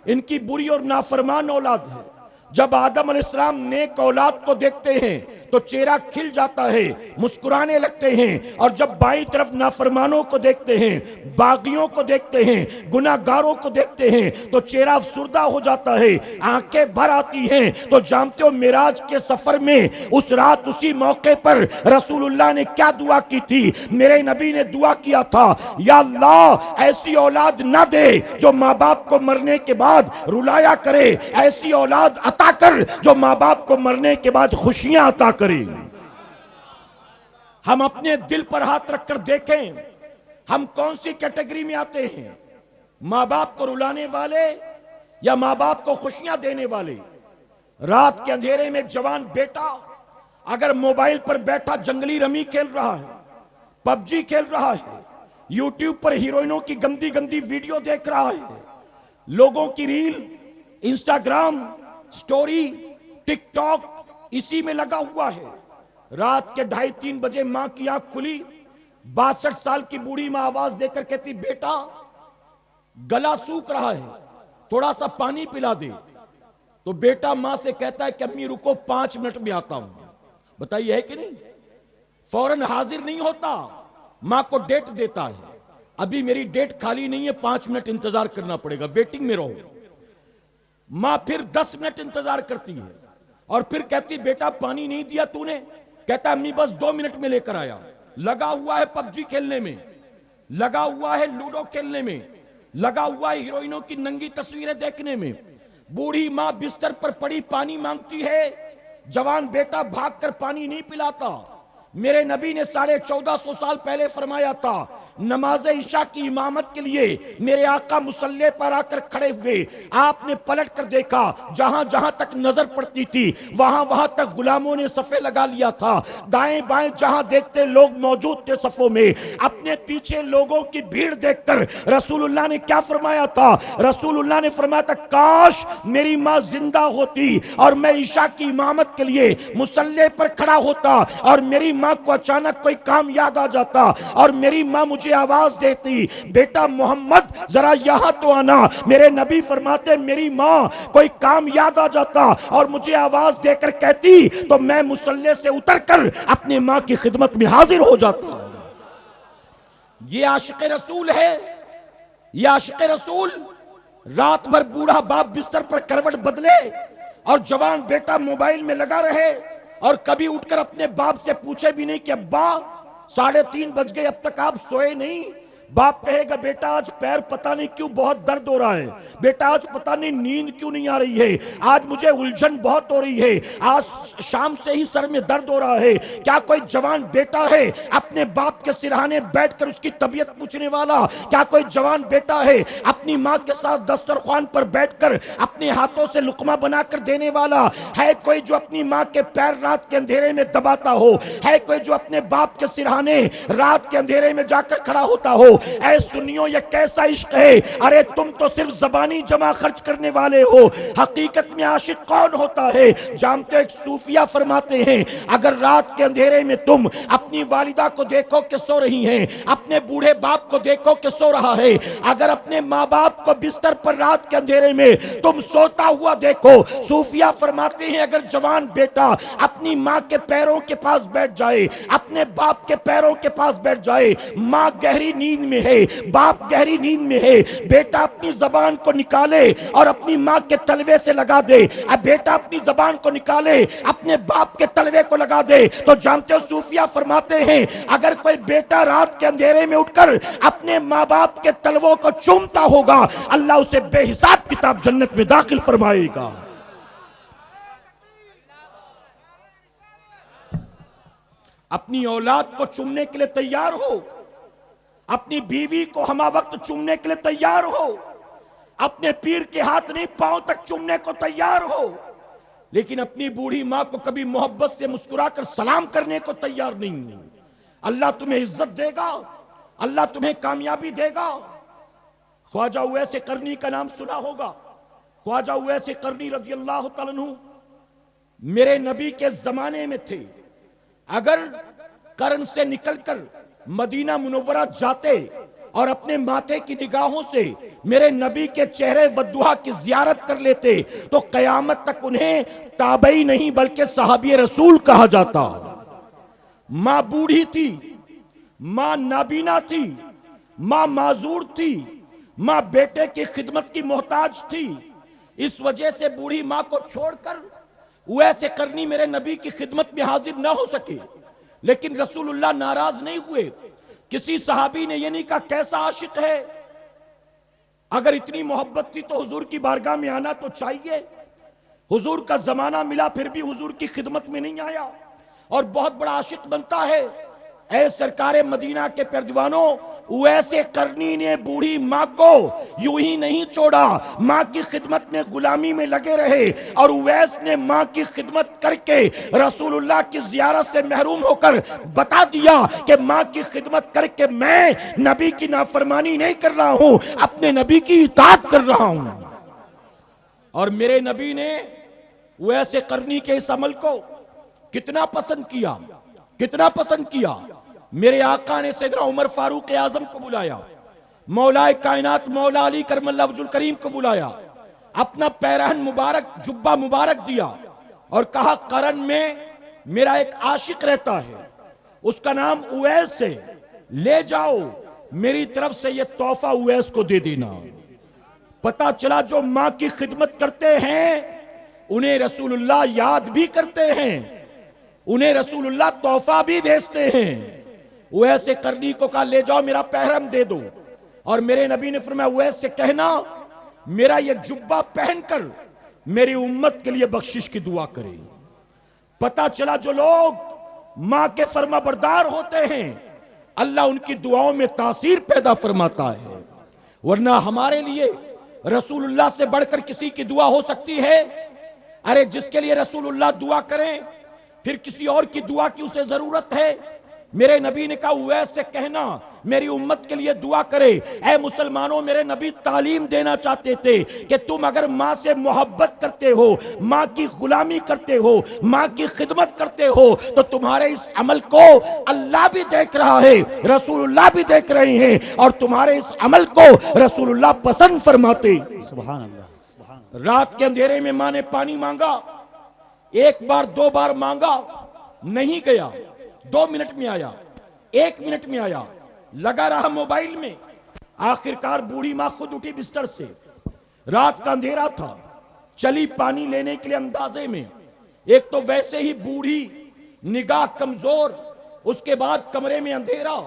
ان کی بری اور نافرمان اولاد ہے۔ جب آدم علیہ السلام نیک اولاد کو دیکھتے ہیں تو چہرہ کھل جاتا ہے، مسکرانے لگتے ہیں، اور جب بائیں طرف نافرمانوں کو دیکھتے ہیں، باغیوں کو دیکھتے ہیں، گناہگاروں کو دیکھتے ہیں تو چہرہ افسردہ ہو جاتا ہے، آنکھیں بھر آتی ہیں۔ تو جانتے ہو معراج کے سفر میں اس رات اسی موقع پر رسول اللہ نے کیا دعا کی تھی؟ میرے نبی نے دعا کیا تھا یا اللہ ایسی اولاد نہ دے جو ماں باپ کو مرنے کے بعد رلایا کرے، ایسی اولاد عطا کر جو ماں باپ کو مرنے کے بعد خوشیاں عطا کرے۔ ہم اپنے دل پر ہاتھ رکھ کر دیکھیں ہم کون سی کیٹیگری میں آتے ہیں، ماں باپ کو رلانے والے یا ماں باپ کو خوشیاں دینے والے؟ رات کے اندھیرے میں جوان بیٹا اگر موبائل پر بیٹھا جنگلی رمی کھیل رہا ہے، پب جی کھیل رہا ہے، یوٹیوب پر ہیروئنوں کی گندی گندی ویڈیو دیکھ رہا ہے، لوگوں کی ریل، انسٹاگرام، سٹوری، ٹک ٹاک اسی میں لگا ہوا ہے، رات کے 2:30-3 بجے ماں کی آنکھ کھلی، 62 سال کی بوڑھی ماں آواز دے کر کہتی بیٹا گلا سوکھ رہا ہے تھوڑا سا پانی پلا دے، تو بیٹا ماں سے کہتا ہے کہ امی رکو 5 منٹ میں آتا ہوں۔ بتائیے ہے کہ نہیں؟ فوراً حاضر نہیں ہوتا، ماں کو ڈیٹ دیتا ہے، ابھی میری ڈیٹ خالی نہیں ہے، 5 منٹ انتظار کرنا پڑے گا، ویٹنگ میں رہو۔ ماں پھر 10 منٹ انتظار کرتی ہے اور پھر کہتی بیٹا پانی نہیں دیا تو نے؟ کہتا امی بس 2 منٹ میں لے کر آیا۔ لگا ہوا ہے پب جی کھیلنے میں، لگا ہوا ہے لوڈو کھیلنے میں، لگا ہوا ہے ہیروئنوں کی ننگی تصویریں دیکھنے میں۔ بوڑھی ماں بستر پر پڑی پانی مانگتی ہے، جوان بیٹا بھاگ کر پانی نہیں پلاتا۔ میرے نبی نے 1450 سال پہلے فرمایا تھا نماز عشاء کی امامت کے لیے میرے آقا مصلی پر آ کر کھڑے ہوئے، آپ نے پلٹ کر دیکھا، جہاں جہاں تک نظر پڑتی تھی وہاں وہاں تک غلاموں نے صفے لگا لیا تھا، دائیں بائیں جہاں دیکھتے لوگ موجود تھے صفوں میں۔ اپنے پیچھے لوگوں کی بھیڑ دیکھ کر رسول اللہ نے کیا فرمایا تھا؟ رسول اللہ نے فرمایا تھا کاش میری ماں زندہ ہوتی اور میں عشاء کی امامت کے لیے مصلی پر کھڑا ہوتا اور میری ماں کو اچانک کوئی کام یاد آ جاتا اور میری ماں مجھے آواز دیتی بیٹا محمد ذرا یہاں تو آنا۔ میرے نبی فرماتے میری ماں کوئی کام یاد آ جاتا اور مجھے آواز دے کر کہتی تو میں مصلی سے اتر کر اپنی ماں کی خدمت میں حاضر ہو جاتا۔ یہ عاشق رسول ہے، یہ عاشق رسول رات بھر بوڑھا باپ بستر پر کروٹ بدلے اور جوان بیٹا موبائل میں لگا رہے اور کبھی اٹھ کر اپنے باپ سے پوچھے بھی نہیں کہ ابا 3:30 بج گئے اب تک آپ سوئے نہیں۔ باپ کہے گا بیٹا آج پیر پتہ نہیں کیوں بہت درد ہو رہا ہے، بیٹا آج پتہ نہیں نیند کیوں نہیں آ رہی ہے، آج مجھے الجھن بہت ہو رہی ہے، آج شام سے ہی سر میں درد ہو رہا ہے۔ کیا کوئی جوان بیٹا ہے اپنے باپ کے سرہانے بیٹھ کر اس کی طبیعت پوچھنے والا؟ کیا کوئی جوان بیٹا ہے اپنی ماں کے ساتھ دسترخوان پر بیٹھ کر اپنے ہاتھوں سے لقمہ بنا کر دینے والا؟ ہے کوئی جو اپنی ماں کے پیر رات کے اندھیرے میں دباتا ہو؟ ہے کوئی جو اپنے باپ کے سرہانے رات کے اندھیرے میں جا کر کھڑا ہوتا ہو؟ اے سنیوں یہ کیسا عشق ہے؟ ارے تم تو صرف زبانی جمع خرچ کرنے والے ہو، حقیقت میں عاشق کون ہوتا ہے؟ جانتے ایک صوفیہ فرماتے ہیں اگر رات کے اندھیرے میں تم اپنی والدہ کو دیکھو کہ سو رہی ہیں، اپنے بوڑھے باپ کو دیکھو کہ سو رہا ہے، اگر اپنے ماں باپ کو بستر پر رات کے اندھیرے میں تم سوتا ہوا دیکھو، صوفیہ فرماتے ہیں اگر جوان بیٹا اپنی ماں کے پیروں کے پاس بیٹھ جائے، اپنے باپ کے پیروں کے پاس بیٹھ جائے، ماں گہری نیند میں ہے، باپ گہری نیند میں ہے، بیٹا اپنی زبان کو نکالے اور اپنی ماں کے تلوے سے لگا دے، اب بیٹا اپنی زبان کو نکالے اپنے باپ کے تلوے کو لگا دے، تو جانتے ہو صوفیہ فرماتے ہیں اگر کوئی بیٹا رات کے اندھیرے میں اٹھ کر اپنے ماں باپ کے تلووں کو چومتا ہوگا، اللہ اسے بے حساب کتاب جنت میں داخل فرمائے گا۔ اپنی اولاد کو چومنے کے لیے تیار ہو، اپنی بیوی کو ہمہ وقت چومنے کے لیے تیار ہو، اپنے پیر کے ہاتھ نہیں پاؤں تک چومنے کو تیار ہو، لیکن اپنی بوڑھی ماں کو کبھی محبت سے مسکرا کر سلام کرنے کو تیار نہیں ہے۔ اللہ تمہیں عزت دے گا، اللہ تمہیں کامیابی دے گا۔ خواجہ اویس قرنی کا نام سنا ہوگا، خواجہ اویس قرنی رضی اللہ تعالیٰ عنہ میرے نبی کے زمانے میں تھے، اگر قرن سے نکل کر مدینہ منورہ جاتے اور اپنے ماتھے کی نگاہوں سے میرے نبی کے چہرے ودعا کی زیارت کر لیتے تو قیامت تک انہیں تابعی نہیں بلکہ صحابی رسول کہا جاتا۔ ماں بوڑھی تھی، ماں نابینا تھی، ماں معذور تھی، ماں بیٹے کی خدمت کی محتاج تھی، اس وجہ سے بوڑھی ماں کو چھوڑ کر اویس قرنی میرے نبی کی خدمت میں حاضر نہ ہو سکے، لیکن رسول اللہ ناراض نہیں ہوئے۔ کسی صحابی نے یہ نہیں کہا کیسا عاشق ہے، اگر اتنی محبت تھی تو حضور کی بارگاہ میں آنا تو چاہیے۔ حضور کا زمانہ ملا پھر بھی حضور کی خدمت میں نہیں آیا اور بہت بڑا عاشق بنتا ہے۔ اے سرکار مدینہ کے پردوانوں، اویس قرنی نے بوڑھی ماں کو یوں ہی نہیں چھوڑا، ماں کی خدمت میں غلامی میں لگے رہے، اور اویس نے ماں کی خدمت کر کے رسول اللہ کی زیارت سے محروم ہو کر بتا دیا کہ ماں کی خدمت کر کے میں نبی کی نافرمانی نہیں کر رہا ہوں، اپنے نبی کی اطاعت کر رہا ہوں۔ اور میرے نبی نے اویس قرنی کے اس عمل کو کتنا پسند کیا، کتنا پسند کیا۔ میرے آقا نے سیدنا عمر فاروق اعظم کو بلایا، مولا کائنات مولا علی کرم اللہ وجہ الکریم کو بلایا، اپنا پیرہن مبارک جبہ مبارک دیا اور کہا قرن میں میرا ایک عاشق رہتا ہے، اس کا نام اویس ہے، لے جاؤ میری طرف سے یہ تحفہ اویس کو دے دینا۔ پتہ چلا جو ماں کی خدمت کرتے ہیں انہیں رسول اللہ یاد بھی کرتے ہیں، انہیں رسول اللہ تحفہ بھی بھیجتے ہیں۔ اویس قرنی کو کہا لے جاؤ میرا پیرہن دے دو، اور میرے نبی نے فرمایا اویس سے کہنا میرا یہ جبہ پہن کر میری امت کے لیے بخشش کی دعا کرے۔ پتہ چلا جو لوگ ماں کے فرما بردار ہوتے ہیں اللہ ان کی دعاؤں میں تاثیر پیدا فرماتا ہے، ورنہ ہمارے لیے رسول اللہ سے بڑھ کر کسی کی دعا ہو سکتی ہے؟ ارے جس کے لیے رسول اللہ دعا کریں پھر کسی اور کی دعا کی اسے ضرورت ہے؟ میرے نبی نے کہا اویس سے کہنا میری امت کے لیے دعا کرے۔ اے مسلمانوں، میرے نبی تعلیم دینا چاہتے تھے کہ تم اگر ماں سے محبت کرتے ہو، ماں کی غلامی کرتے ہو، ماں کی خدمت کرتے ہو تو تمہارے اس عمل کو اللہ بھی دیکھ رہا ہے، رسول اللہ بھی دیکھ رہے ہیں، اور تمہارے اس عمل کو رسول اللہ پسند فرماتے۔ سبحان اللہ۔ رات کے اندھیرے میں ماں نے پانی مانگا، ایک بار دو بار مانگا، نہیں گیا، 2 منٹ میں آیا، 1 منٹ میں آیا، لگا رہا موبائل میں، آخرکار بوڑھی ماں خود اٹھی بستر سے، رات کا اندھیرا تھا، چلی پانی لینے کے لیے اندازے میں، ایک تو ویسے ہی بوڑھی، نگاہ کمزور، اس کے بعد کمرے میں اندھیرا،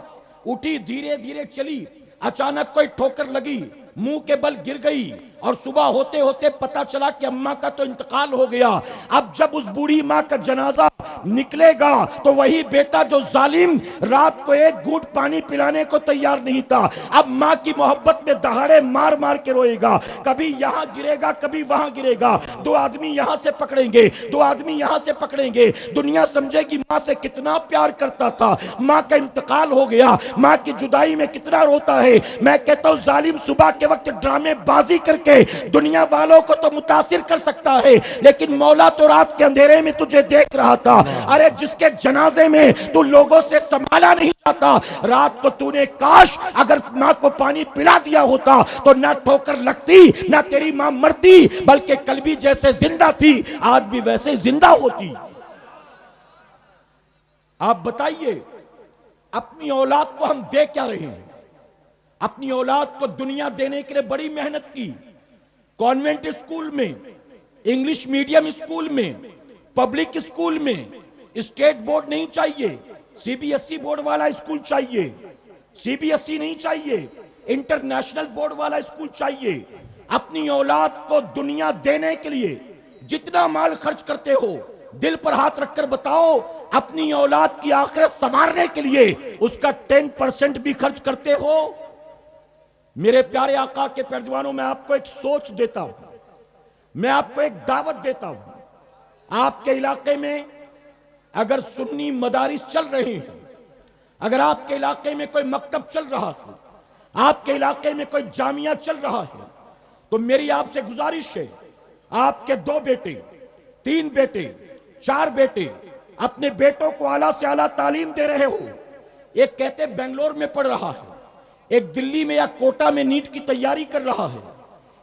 اٹھی دھیرے دھیرے چلی، اچانک کوئی ٹھوکر لگی، منہ کے بل گر گئی، اور صبح ہوتے ہوتے پتا چلا کہ اماں کا تو انتقال ہو گیا۔ اب جب اس بوڑھی ماں کا جنازہ نکلے گا تو وہی بیٹا جو ظالم رات کو 1 گھونٹ پانی پلانے کو تیار نہیں تھا، اب ماں کی محبت میں دہاڑے مار مار کے روئے گا، کبھی یہاں گرے گا کبھی وہاں گرے گا، 2 آدمی یہاں سے پکڑیں گے، 2 آدمی یہاں سے پکڑیں گے، دنیا سمجھے گی ماں سے کتنا پیار کرتا تھا، ماں کا انتقال ہو گیا، ماں کی جدائی میں کتنا روتا ہے۔ میں کہتا ہوں ظالم صبح کے وقت ڈرامے بازی کر کے دنیا والوں کو تو متاثر کر سکتا ہے، لیکن مولا تو رات کے اندھیرے میں تجھے دیکھ رہا تھا۔ ارے جس کے جنازے میں تو لوگوں سے سنبھالا نہیں جاتا، رات کو تو نے کاش اگر ماں کو پانی پلا دیا ہوتا تو نہ ٹھوکر لگتی، نہ تیری ماں مرتی، بلکہ کل بھی جیسے زندہ تھی آج بھی ویسے زندہ ہوتی۔ آپ بتائیے اپنی اولاد کو ہم دے کیا رہے ہیں؟ اپنی اولاد کو دنیا دینے کے لیے بڑی محنت کی، کانوینٹ اسکول میں، انگلش میڈیم اسکول میں، پبلک اسکول میں، اسٹیٹ بورڈ نہیں چاہیے، C B S E board والا اسکول چاہیے، سی بی ایس ای نہیں چاہیے، انٹرنیشنل بورڈ والا اسکول چاہیے۔ اپنی اولاد کو دنیا دینے کے لیے جتنا مال خرچ کرتے ہو، دل پر ہاتھ رکھ کر بتاؤ، اپنی اولاد کی آخرت سنوارنے کے لیے اس کا 10% بھی خرچ کرتے ہو؟ میرے پیارے آقا کے پیروانوں، میں آپ کو ایک سوچ دیتا ہوں، میں آپ کو ایک دعوت دیتا ہوں۔ آپ کے علاقے میں اگر سنی مدارس چل رہے ہیں، اگر آپ کے علاقے میں کوئی مکتب چل رہا ہے، آپ کے علاقے میں کوئی جامعہ چل رہا ہے، تو میری آپ سے گزارش ہے، آپ کے 2 بیٹے، 3 بیٹے، 4 بیٹے اپنے بیٹوں کو اعلیٰ سے اعلیٰ تعلیم دے رہے ہو۔ ایک کہتے بنگلور میں پڑھ رہا ہے، ایک دلی میں یا کوٹا میں نیٹ کی تیاری کر رہا ہے،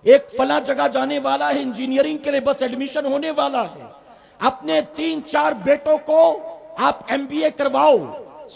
ایک فلاں جگہ جانے والا ہے، انجینئرنگ کے لیے بس ایڈمیشن ہونے والا ہے۔ اپنے 3-4 بیٹوں کو آپ ایم بی اے کرواؤ،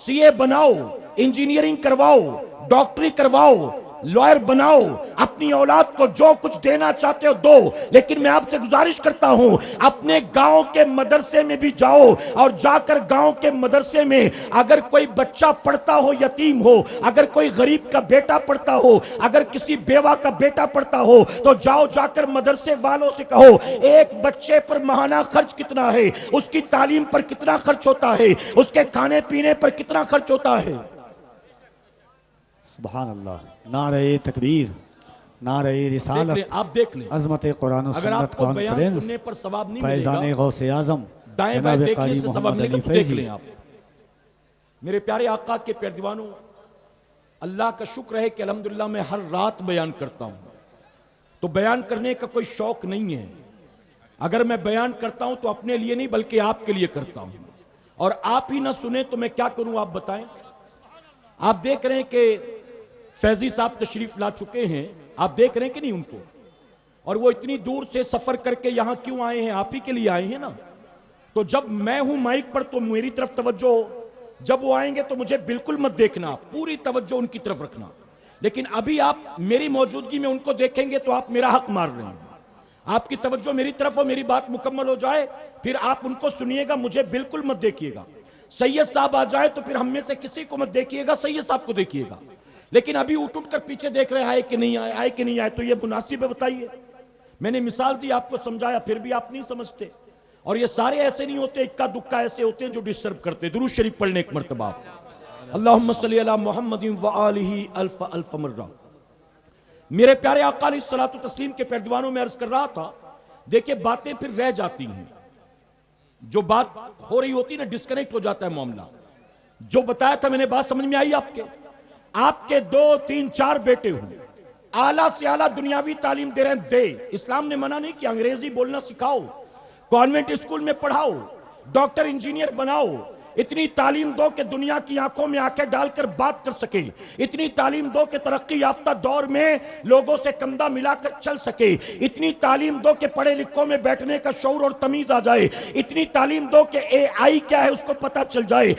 سی اے بناؤ، انجینئرنگ کرواؤ، ڈاکٹری کرواؤ، لائر بناؤ، اپنی اولاد کو جو کچھ دینا چاہتے ہو دو، لیکن میں آپ سے گزارش کرتا ہوں، اپنے گاؤں کے مدرسے میں بھی جاؤ، اور جا کر گاؤں کے مدرسے میں اگر کوئی بچہ پڑھتا ہو، یتیم ہو، اگر کوئی غریب کا بیٹا پڑھتا ہو، اگر کسی بیوہ کا بیٹا پڑھتا ہو، تو جاؤ، جا کر مدرسے والوں سے کہو ایک بچے پر ماہانہ خرچ کتنا ہے، اس کی تعلیم پر کتنا خرچ ہوتا ہے، اس کے کھانے پینے پر کتنا خرچ ہوتا ہے۔ سبحان اللہ، نعرہ تکبیر، نعرہ رسالت، آپ دیکھ لیں، عظمت قرآن و اگر آپ سنت کو بیان کانفرنس، سننے پر ثواب نہیں ملے فیضان گا، غوث اعظم دائیں بائیں جناب دیکھنے قاری سے ثواب محمد ملے گا، علی تو دیکھ فیضی۔ لیں آپ۔ میرے پیارے آقا کے پیروانوں، اللہ کا شکر ہے کہ الحمدللہ میں ہر رات بیان کرتا ہوں، تو بیان کرنے کا کوئی شوق نہیں ہے۔ اگر میں بیان کرتا ہوں تو اپنے لیے نہیں بلکہ آپ کے لیے کرتا ہوں، اور آپ ہی نہ سنیں تو میں کیا کروں، آپ بتائیں۔ آپ دیکھ رہے ہیں کہ فیضی صاحب تشریف لا چکے ہیں، آپ دیکھ رہے ہیں کہ نہیں ان کو، اور وہ اتنی دور سے سفر کر کے یہاں کیوں آئے ہیں؟ آپ ہی کے لیے آئے ہیں نا۔ تو جب میں ہوں مائک پر تو میری طرف توجہ ہو، جب وہ آئیں گے تو مجھے بالکل مت دیکھنا، پوری توجہ ان کی طرف رکھنا۔ لیکن ابھی آپ میری موجودگی میں ان کو دیکھیں گے تو آپ میرا حق مار رہے ہیں۔ آپ کی توجہ میری طرف ہو، میری بات مکمل ہو جائے، پھر آپ ان کو سنیے گا، مجھے بالکل مت دیکھیے گا۔ سید صاحب آ جائے تو پھر ہم میں سے کسی کو مت دیکھیے گا، سید صاحب کو دیکھیے گا۔ لیکن ابھی اٹھ کر پیچھے دیکھ رہے ہیں آئے کہ نہیں آئے، آئے کہ نہیں آئے، تو یہ مناسب ہے؟ بتائیے۔ میں نے مثال دی، آپ کو سمجھایا، پھر بھی آپ نہیں سمجھتے۔ اور یہ سارے ایسے نہیں ہوتے، اکا دکا ایسے ہوتے ہیں جو ڈسٹرب کرتے۔ درود شریف پڑھنے ایک مرتبہ، اللہم صلی علی محمد وآلہ الف الف مرہ۔ میرے پیارے آقا علیہ الصلوۃ والتسلیم کے پیروانوں میں عرض کر رہا تھا، دیکھیں باتیں پھر رہ جاتی ہیں، جو بات ہو رہی ہوتی ہے نا، ڈسکنیکٹ ہو جاتا ہے معاملہ۔ جو بتایا تھا میں نے، بات سمجھ میں آئی آپ کے 2 3 4 بیٹے ہوں، اعلیٰ سے اعلیٰ دنیاوی تعلیم دے رہے ہیں، دے۔ اسلام نے منع نہیں کہ انگریزی بولنا سکھاؤ، کانوینٹ اسکول میں پڑھاؤ، ڈاکٹر انجینئر بناؤ، اتنی تعلیم دو کہ دنیا کی آنکھوں میں آنکھیں ڈال کر بات کر سکے، اتنی تعلیم دو کہ ترقی یافتہ دور میں لوگوں سے کندھا ملا کر چل سکے، اتنی تعلیم دو کہ پڑھے لکھوں میں بیٹھنے کا شعور اور تمیز آ جائے، اتنی تعلیم دو کہ اے آئی کیا ہے اس کو پتہ چل جائے۔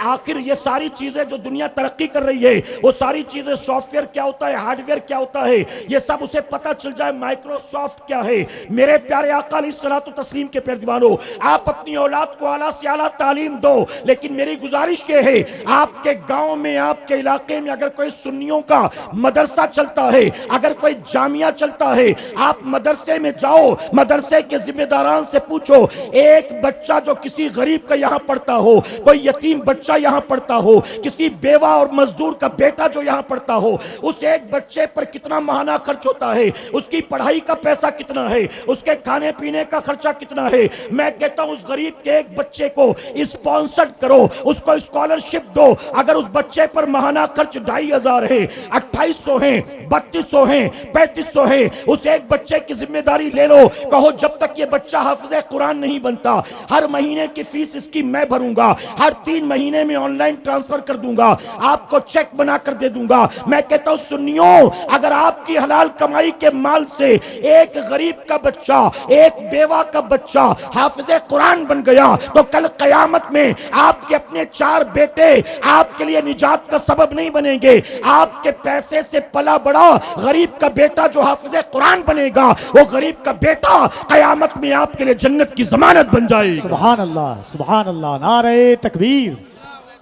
آخر یہ ساری چیزیں جو دنیا ترقی کر رہی ہے، وہ ساری چیزیں سافٹ ویئر کیا ہوتا ہے، ہارڈ ویئر کیا ہوتا ہے، یہ سب اسے پتہ چل جائے، مائکروسافٹ کیا ہے۔ میرے پیارے آقا علیہ الصلوۃ والتسلیم کے پیروانوں، آپ اپنی اولاد کو اعلیٰ سے اعلیٰ تعلیم دو، لیکن میری گزارش یہ ہے، آپ کے گاؤں میں، آپ کے علاقے میں اگر کوئی سنیوں کا مدرسہ چلتا ہے، اگر کوئی جامعہ چلتا ہے، آپ مدرسے میں جاؤ، مدرسے کے ذمہ داران سے پوچھو، ایک بچہ جو کسی غریب کا یہاں پڑھتا ہو، کوئی یتیم بچہ یہاں پڑھتا ہو، کسی بیوہ اور مزدور کا بیٹا جو یہاں پڑھتا ہو، اس ایک بچے پر کتنا ماہانہ خرچ ہوتا ہے، اس کی پڑھائی کا پیسہ کتنا ہے، اس کے کھانے پینے کا خرچہ کتنا ہے۔ میں کہتا ہوں اس غریب کے ایک بچے کو اسپانسر کرو، اس کو اسکالرشپ دو۔ اگر اس بچے پر ماہانہ خرچ 2500 ہے، 2800 ہیں، 3200 ہیں، 3500 ہیں، اس ایک بچے کی ذمہ داری لے لو، کہو جب تک یہ بچہ حافظ قرآن نہیں بنتا، ہر مہینے کی فیس اس کی میں بھروں گا، ہر 3 مہینے میں آن لائن ٹرانسفر کر دوں گا، آپ کو چیک بنا کر دے دوں گا۔ میں کہتا ہوں سنیوں، اگر آپ کی حلال کمائی کے مال سے ایک غریب کا بچہ، ایک بیوہ کا بچہ حافظ قرآن بن گیا، تو کل قیامت میں آپ کے اپنے 4 بیٹے آپ کے لیے نجات کا سبب نہیں بنیں گے. آپ کے پیسے سے پلا بڑا غریب کا بیٹا جو حافظ قرآن بنے گا، وہ غریب کا بیٹا قیامت میں آپ کے لیے جنت کی ضمانت بن جائے گا. سبحان اللہ، سبحان اللہ. نعرہ تکبیر،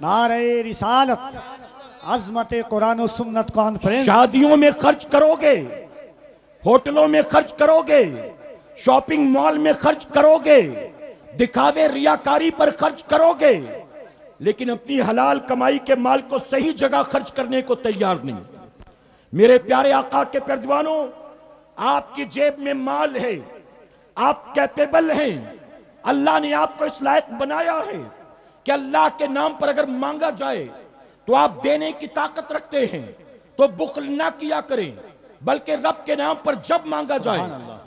نعرہ رسالت، عظمت قرآن و سنت کانفرنس. شادیوں میں خرچ کرو گے، ہوٹلوں میں خرچ کرو گے، شاپنگ مال میں خرچ کرو گے، دکھاوے ریاکاری پر خرچ کرو گے، لیکن اپنی حلال کمائی کے مال کو صحیح جگہ خرچ کرنے کو تیار نہیں. میرے پیارے آقا کے پردوانوں، آپ کی جیب میں مال ہے، آپ کیپیبل ہیں، اللہ نے آپ کو اس لائق بنایا ہے کہ اللہ کے نام پر اگر مانگا جائے تو آپ دینے کی طاقت رکھتے ہیں، تو بخل نہ کیا کریں، بلکہ رب کے نام پر جب مانگا جائے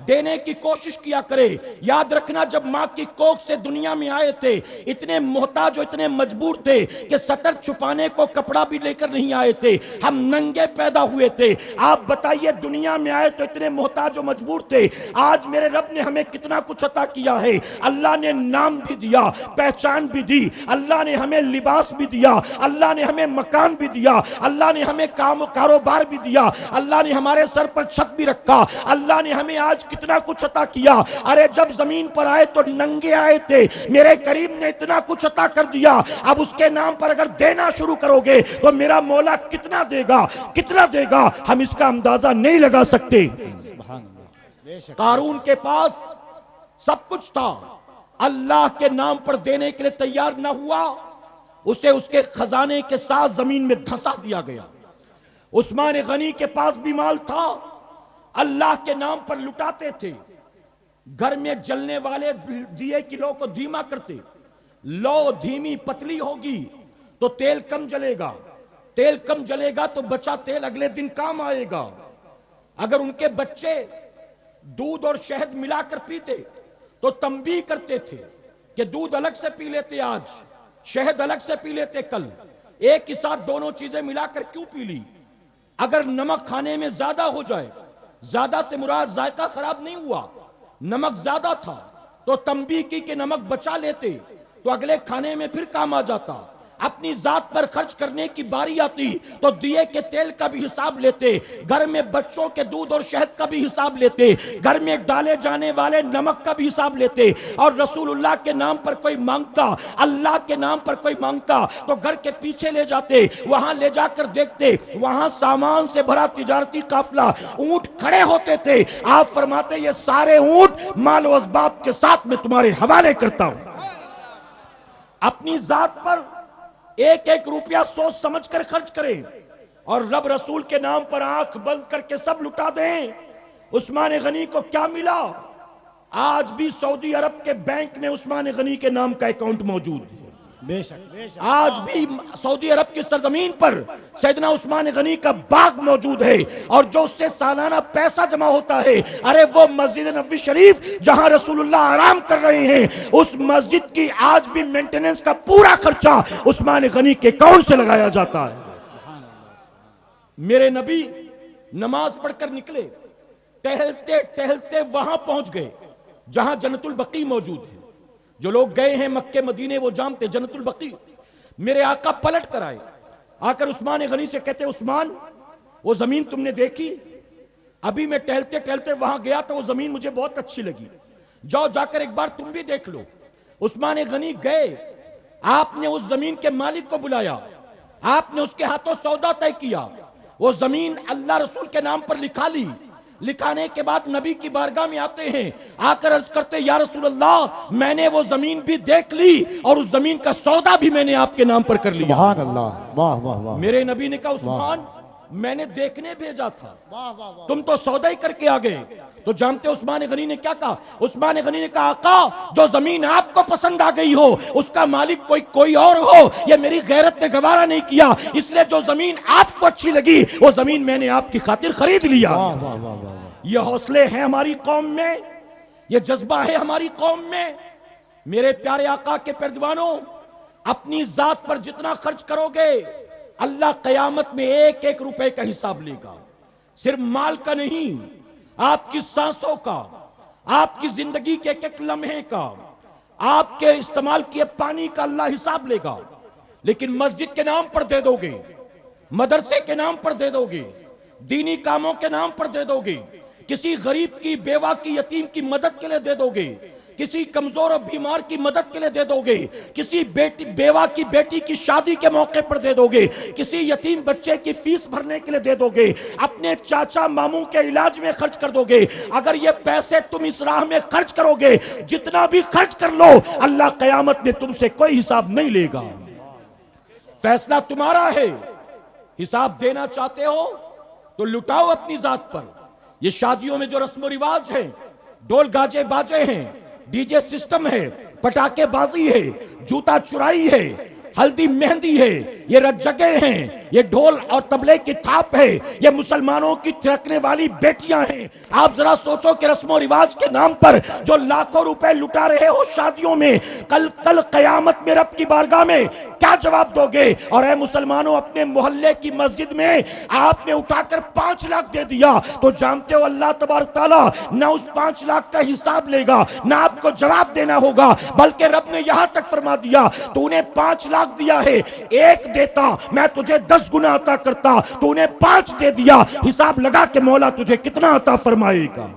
دینے کی کوشش کیا کرے. یاد رکھنا، جب ماں کی کوکھ سے دنیا میں آئے تھے اتنے محتاج اور اتنے مجبور تھے کہ سطر چھپانے کو کپڑا بھی لے کر نہیں آئے تھے، ہم ننگے پیدا ہوئے تھے. آپ بتائیے، دنیا میں آئے تو اتنے محتاج و مجبور تھے. آج میرے رب نے ہمیں کتنا کچھ عطا کیا ہے. اللہ نے نام بھی دیا، پہچان بھی دی، اللہ نے ہمیں لباس بھی دیا، اللہ نے ہمیں مکان بھی دیا، اللہ نے ہمیں کاروبار بھی دیا، اللہ نے ہمارے سر پر چھت بھی رکھا، اللہ نے ہمیں آج کتنا کچھ عطا کیا. ارے جب زمین پر آئے تو ننگے آئے تھے، میرے کریم نے اتنا کچھ عطا کر دیا. اب اس کے نام پر اگر دینا شروع کرو گے تو میرا مولا کتنا دے گا، کتنا دے گا، ہم اس کا اندازہ نہیں لگا سکتے. قارون کے پاس سب کچھ تھا، اللہ کے نام پر دینے کے لیے تیار نہ ہوا، اسے اس کے خزانے کے ساتھ زمین میں دھسا دیا گیا. عثمان غنی کے پاس بھی مال تھا، اللہ کے نام پر لٹاتے تھے، گھر میں جلنے والے دیے کی لو کو دھیما کرتے. لو دھیمی پتلی ہوگی تو تیل کم جلے گا، تیل کم جلے گا تو بچا تیل اگلے دن کام آئے گا. اگر ان کے بچے دودھ اور شہد ملا کر پیتے تو تنبیہ کرتے تھے کہ دودھ الگ سے پی لیتے آج، شہد الگ سے پی لیتے کل، ایک ہی ساتھ دونوں چیزیں ملا کر کیوں پی لی. اگر نمک کھانے میں زیادہ ہو جائے، زیادہ سے مراد ذائقہ خراب نہیں ہوا، نمک زیادہ تھا تو تنبیہ کی کہ نمک بچا لیتے تو اگلے کھانے میں پھر کام آ جاتا. اپنی ذات پر خرچ کرنے کی باری آتی تو دیے کے تیل کا بھی حساب لیتے، گھر میں بچوں کے دودھ اور شہد کا بھی حساب لیتے، گھر میں ڈالے جانے والے نمک کا بھی حساب لیتے. اور رسول اللہ کے نام پر کوئی مانگتا، اللہ کے نام پر کوئی مانگتا تو گھر کے پیچھے لے جاتے، وہاں لے جا کر دیکھتے وہاں سامان سے بھرا تجارتی قافلہ، اونٹ کھڑے ہوتے تھے. آپ فرماتے یہ سارے اونٹ مال و اسباب کے ساتھ میں تمہارے حوالے کرتا ہوں. اپنی ذات پر ایک ایک روپیہ سوچ سمجھ کر خرچ کریں اور رب رسول کے نام پر آنکھ بند کر کے سب لٹا دیں. عثمان غنی کو کیا ملا؟ آج بھی سعودی عرب کے بینک میں عثمان غنی کے نام کا اکاؤنٹ موجود ہے. بے شک، بے شک. آج بھی سعودی عرب کی سرزمین پر سیدنا عثمان غنی کا باغ موجود ہے، اور جو اس سے سالانہ پیسہ جمع ہوتا ہے، ارے وہ مسجد نبوی شریف جہاں رسول اللہ آرام کر رہے ہیں، اس مسجد کی آج بھی مینٹیننس کا پورا خرچہ عثمان غنی کے اکاؤنٹ سے لگایا جاتا ہے. میرے نبی نماز پڑھ کر نکلے، ٹہلتے ٹہلتے وہاں پہنچ گئے جہاں جنت البقیع موجود ہے. جو لوگ گئے ہیں مکہ مدینے وہ جانتے جنت البقیع. میرے آقا پلٹ کر آئے، آ کر عثمان غنی سے کہتے عثمان وہ زمین تم نے دیکھی؟ ابھی میں ٹہلتے ٹہلتے وہاں گیا تو وہ زمین مجھے بہت اچھی لگی، جاؤ جا کر ایک بار تم بھی دیکھ لو. عثمان غنی گئے، آپ نے اس زمین کے مالک کو بلایا، آپ نے اس کے ہاتھوں سودا طے کیا، وہ زمین اللہ رسول کے نام پر لکھا لی. لکھانے کے بعد نبی کی بارگاہ میں آتے ہیں، آ کر عرض کرتے یا رسول اللہ میں نے وہ زمین بھی دیکھ لی اور اس زمین کا سودا بھی میں نے آپ کے نام پر کر لیا. سبحان اللہ، واہ واہ واہ. میرے نبی نے کہا عثمان میں نے دیکھنے بھیجا تھا، تم تو سودا ہی کر کے آ گئے. تو جانتے عثمان غنی نے کیا کہا؟ عثمان غنی نے کہا آقا جو زمین آپ کو پسند آ گئی ہو اس کا مالک کوئی اور ہو، یہ میری غیرت نے گوارا نہیں کیا، اس لیے جو زمین آپ کو اچھی لگی وہ زمین میں نے آپ کی خاطر خرید لیا. واہ واہ واہ واہ. یہ حوصلے ہیں ہماری قوم میں، یہ جذبہ ہے ہماری قوم میں. میرے پیارے آقا کے پردوانوں، اپنی ذات پر جتنا خرچ کرو گے اللہ قیامت میں ایک ایک روپے کا حساب لے گا. صرف مال کا نہیں، آپ کی سانسوں کا، آپ کی زندگی کے ایک ایک لمحے کا، آپ کے استعمال کیے پانی کا اللہ حساب لے گا، لیکن مسجد کے نام پر دے دو گے، مدرسے کے نام پر دے دو گے، دینی کاموں کے نام پر دے دو گے، کسی غریب کی، بیوہ کی، یتیم کی مدد کے لیے دے دو گے، کسی کمزور اور بیمار کی مدد کے لیے دے دو گے، کسی بیوہ کی بیٹی کی شادی کے موقع پر دے دو گے، کسی یتیم بچے کی فیس بھرنے کے لیے دے دو گے، اپنے چاچا ماموں کے علاج میں خرچ کر دو گے۔ اگر یہ پیسے تم اس راہ میں خرچ کرو گے، جتنا بھی خرچ کر لو، اللہ قیامت میں تم سے کوئی حساب نہیں لے گا۔ فیصلہ تمہارا ہے، حساب دینا چاہتے ہو تو لٹاؤ اپنی ذات پر۔ یہ شادیوں میں جو رسم و رواج ہیں، ڈول گاجے باجے ہیں، ڈی جے سسٹم ہے، پٹاخے بازی ہے، جوتا چرائی ہے، ہلدی مہندی ہے، یہ رجگے ہیں، یہ ڈھول اور طبلے کی تھاپ ہے، یہ مسلمانوں کی تھرکنے والی بیٹیاں ہیں۔ آپ ذرا سوچو کہ رسم و رواج کے نام پر جو لاکھوں روپے لٹا رہے ہو شادیوں میں، کل قیامت میں رب کی بارگاہ میں کیا جواب دو گے؟ اور اے مسلمانوں، اپنے محلے کی مسجد میں آپ نے اٹھا کر 5 لاکھ دے دیا تو جانتے ہو اللہ تبارک تعالیٰ نہ اس 5 لاکھ کا حساب لے گا، نہ آپ کو جواب دینا ہوگا، بلکہ رب نے یہاں تک فرما دیا تو انہیں 5 لاکھ دیا ہے، 1 دیتا میں تجھے 10 گنا عطا کرتا، تو انہیں 5 دے دیا، حساب لگا کہ مولا تجھے کتنا عطا فرمائے گا۔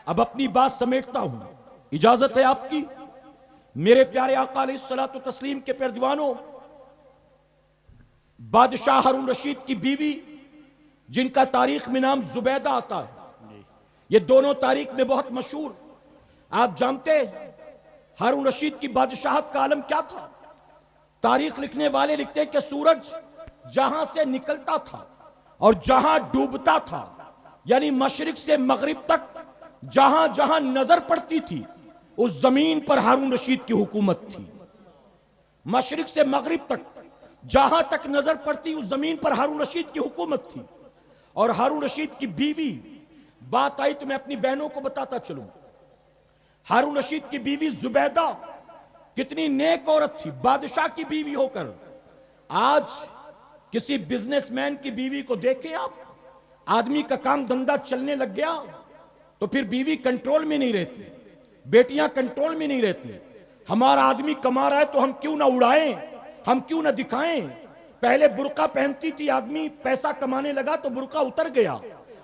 اب اپنی بات سمیٹتا ہوں، اجازت ہے آپ کی؟ میرے پیارے آقا علیہ الصلوۃ والتسلیم کے پیروانوں، بادشاہ ہارون رشید کی بیوی جن کا تاریخ میں نام زبیدہ آتا ہے، یہ دونوں تاریخ میں بہت مشہور۔ آپ جانتے ہارون رشید کی بادشاہت کا عالم کیا تھا؟ تاریخ لکھنے والے لکھتے ہیں کہ سورج جہاں سے نکلتا تھا اور جہاں ڈوبتا تھا، یعنی مشرق سے مغرب تک جہاں جہاں نظر پڑتی تھی اس زمین پر ہارون رشید کی حکومت تھی۔ مشرق سے مغرب تک جہاں تک نظر پڑتی اس زمین پر ہارون رشید کی حکومت تھی۔ اور ہارون رشید کی بیوی، بات آئی تو میں اپنی بہنوں کو بتاتا چلوں، ہارون رشید کی بیوی زبیدہ کتنی نیک عورت تھی، بادشاہ کی بیوی ہو کر۔ آج کسی بزنس مین کی بیوی کو دیکھیں آپ، آدمی کا کام دھندا چلنے لگ گیا تو پھر بیوی کنٹرول میں نہیں رہتی، بیٹیاں کنٹرول میں نہیں رہتی۔ ہمارا آدمی کما رہا ہے تو ہم کیوں نہ اڑائیں، ہم کیوں نہ دکھائیں؟ پہلے برقع پہنتی تھی، آدمی پیسہ کمانے لگا تو برقع اتر گیا،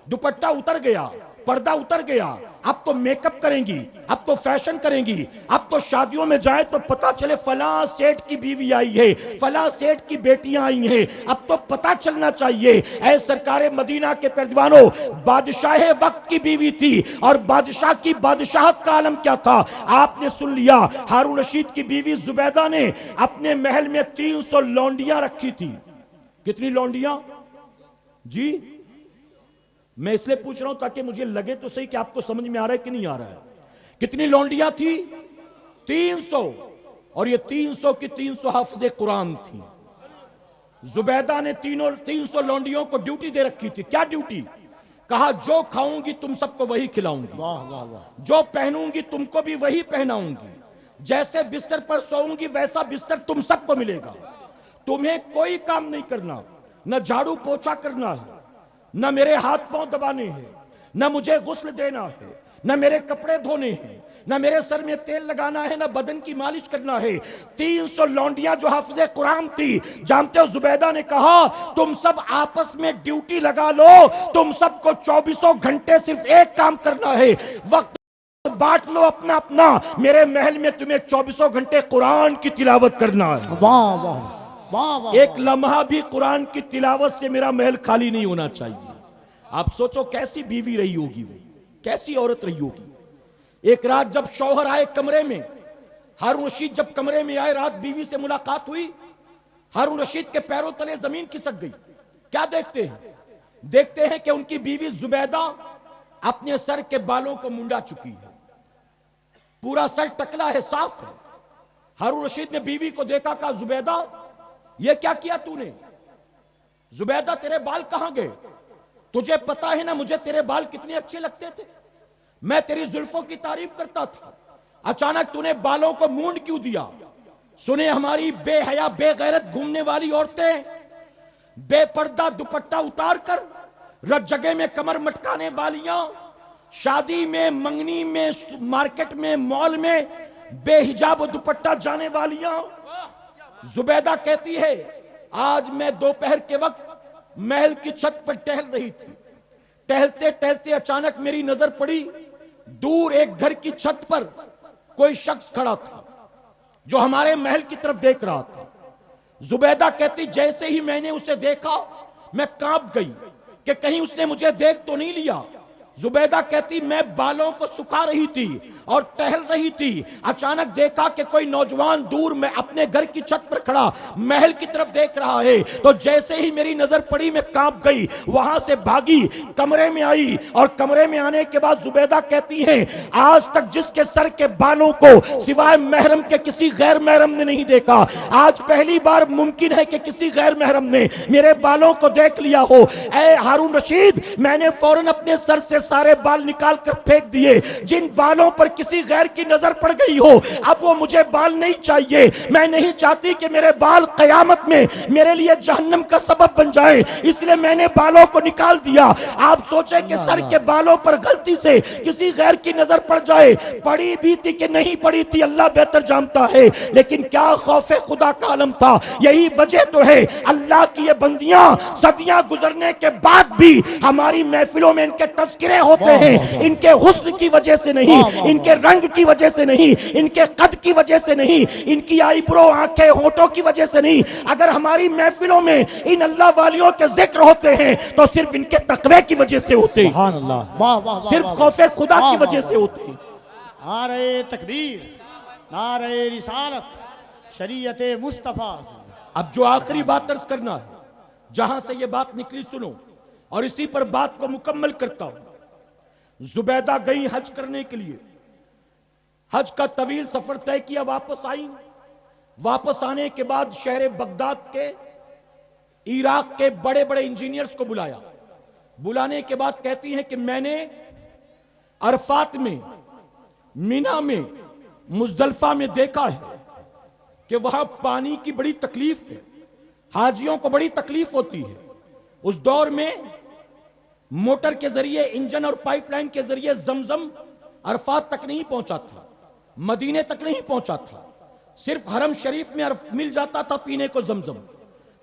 دوپٹہ اتر گیا، پردہ اتر گیا، اب تو میک اپ کریں گی، اب تو فیشن کریں گی، اب تو شادیوں میں جائیں تو پتا چلے فلاں سیٹ کی بیوی آئی ہے، فلاں سیٹ کی بیٹیاں آئی ہیں، اب تو پتا چلنا چاہیے۔ اے سرکار مدینہ کے پیروانوں، بادشاہ وقت کی بیوی تھی، اور بادشاہ کی بادشاہت کا عالم کیا تھا آپ نے سن لیا۔ ہارون رشید کی بیوی زبیدہ نے اپنے محل میں 300 لونڈیاں رکھی تھی۔ کتنی لونڈیاں؟ جی میں اس لیے پوچھ رہا ہوں تاکہ مجھے لگے تو صحیح کہ آپ کو سمجھ میں آ رہا ہے کہ نہیں آ رہا ہے۔ کتنی لونڈیاں تھی؟ 300، اور یہ 300 کی 300 حافظ قرآن تھی۔ زبیدہ نے 300 لونڈیوں کو ڈیوٹی دے رکھی تھی۔ کیا ڈیوٹی؟ کہا جو کھاؤں گی تم سب کو وہی کھلاؤں گی، واہ واہ واہ، جو پہنوں گی تم کو بھی وہی پہناؤں گی، جیسے بستر پر سوؤں گی ویسا بستر تم سب کو ملے گا، تمہیں کوئی کام نہیں کرنا، نہ جھاڑو پوچھا کرنا ہے، نہ میرے ہاتھ پاؤں دبانے ہیں، نہ مجھے غسل دینا ہے، نہ میرے کپڑے دھونے ہیں، نہ میرے سر میں تیل لگانا ہے، نہ بدن کی مالش کرنا ہے۔ 300 لونڈیاں جو حافظ قرآن تھی، جانتے ہو زبیدہ نے کہا تم سب آپس میں ڈیوٹی لگا لو، تم سب کو 24 گھنٹے صرف ایک کام کرنا ہے، وقت بانٹ لو اپنا اپنا، میرے محل میں تمہیں 24 گھنٹے قرآن کی تلاوت کرنا ہے۔ واہ واہ واہ واہ، ایک لمحہ بھی قرآن کی تلاوت سے میرا محل خالی نہیں ہونا چاہیے۔ آپ سوچو کیسی بیوی رہی ہوگی وہ، کیسی عورت رہی ہوگی۔ ایک رات جب شوہر آئے کمرے میں، ہارون رشید جب کمرے میں آئے، رات بیوی سے ملاقات ہوئی، ہارون رشید کے پیروں تلے زمین کھسک گئی۔ کیا دیکھتے ہیں؟ دیکھتے ہیں کہ ان کی بیوی زبیدہ اپنے سر کے بالوں کو منڈا چکی ہے، پورا سر ٹکلا ہے، صاف ہے۔ ہارون رشید نے بیوی کو دیکھا، کہا زبیدہ یہ کیا کیا تو نے؟ زبیدہ تیرے بال کہاں گئے؟ تجھے پتا ہے نا مجھے تیرے بال کتنے اچھے لگتے تھے، میں تیری زلفوں کی تعریف کرتا تھا، اچانک تو نے بالوں کو مونڈ کیوں دیا؟ سنے ہماری بے حیا بے غیرت گھومنے والی عورتیں بے پردہ دوپٹہ اتار کر رت جگہ میں کمر مٹکانے والیاں شادی میں، منگنی میں، مارکیٹ میں، مال میں بے حجاب و دوپٹہ جانے والیاں. زبیدہ کہتی ہے آج میں دوپہر کے وقت محل کی چھت پر ٹہل رہی تھی. ٹہلتے ٹہلتے اچانک میری نظر پڑی دور ایک گھر کی چھت پر کوئی شخص کھڑا تھا جو ہمارے محل کی طرف دیکھ رہا تھا. زبیدہ کہتی جیسے ہی میں نے اسے دیکھا میں کانپ گئی کہ کہیں اس نے مجھے دیکھ تو نہیں لیا. زبیدہ کہتی میں بالوں کو سکھا رہی تھی اور ٹہل رہی تھی. اچانک دیکھا کہ کوئی نوجوان دور میں اپنے گھر کی چھت پر کھڑا محل کی طرف دیکھ رہا ہے. تو جیسے ہی میری نظر پڑی میں کانپ گئی, وہاں سے بھاگی, کمرے میں آئی, اور کمرے میں آنے کے بعد زبیدہ کہتی ہیں آج تک جس کے سر کے بالوں کو سوائے محرم کے کسی غیر محرم نے نہیں دیکھا, آج پہلی بار ممکن ہے کہ کسی غیر محرم نے میرے بالوں کو دیکھ لیا ہو. اے ہارون رشید, میں نے فوراً اپنے سر سے سارے بال نکال کر پھینک دیے. جن بالوں پر کسی غیر کی نظر پڑ گئی ہو اب وہ مجھے بال نہیں چاہیے. میں نہیں چاہتی کہ میرے بال قیامت میں میرے لیے جہنم کا سبب بن جائیں, اس لیے میں نے بالوں کو نکال دیا. آپ سوچیں کہ سر کے بالوں پر غلطی سے کسی غیر کی نظر پڑ جائے, پڑی بھی تھی کہ نہیں پڑی تھی اللہ بہتر جانتا ہے, لیکن کیا خوف خدا کا عالم تھا. یہی وجہ تو ہے اللہ کی یہ بندیاں صدیاں گزرنے کے بعد بھی ہماری محفلوں میں ان کے تذکرے ہوتے ہیں. ان کے حسن کی وجہ سے نہیں, ان کے رنگ کی وجہ سے نہیں, ان کے قد کی وجہ سے نہیں, ان کی آئی برو, آنکھیں, ہونٹوں کی وجہ سے نہیں. اگر ہماری محفلوں میں ان اللہ والیوں کے ذکر ہوتے ہیں تو صرف ان کے تقوی کی وجہ سے ہوتے ہیں, سبحان اللہ, واہ واہ, صرف خوف خدا کی وجہ سے ہوتے ہیں. نعرہ تکبیر, نعرہ رسالت, شریعت مصطفیٰ. اب جو آخری بات عرض کرنا ہے, جہاں سے یہ بات نکلی سنو, اور اسی پر بات کو مکمل کرتا ہوں. زبیدہ گئی حج کرنے کے لیے, حج کا طویل سفر طے کیا, واپس آئیں. واپس آنے کے بعد شہر بغداد کے, عراق کے بڑے بڑے انجینئرز کو بلایا. بلانے کے بعد کہتی ہیں کہ میں نے عرفات میں, مینا میں, مزدلفہ میں دیکھا ہے کہ وہاں پانی کی بڑی تکلیف ہے, حاجیوں کو بڑی تکلیف ہوتی ہے. اس دور میں موٹر کے ذریعے, انجن اور پائپ لائن کے ذریعے زمزم عرفات تک نہیں پہنچا تھا, مدینے تک نہیں پہنچا تھا. صرف حرم شریف میں مل جاتا تھا پینے کو زمزم.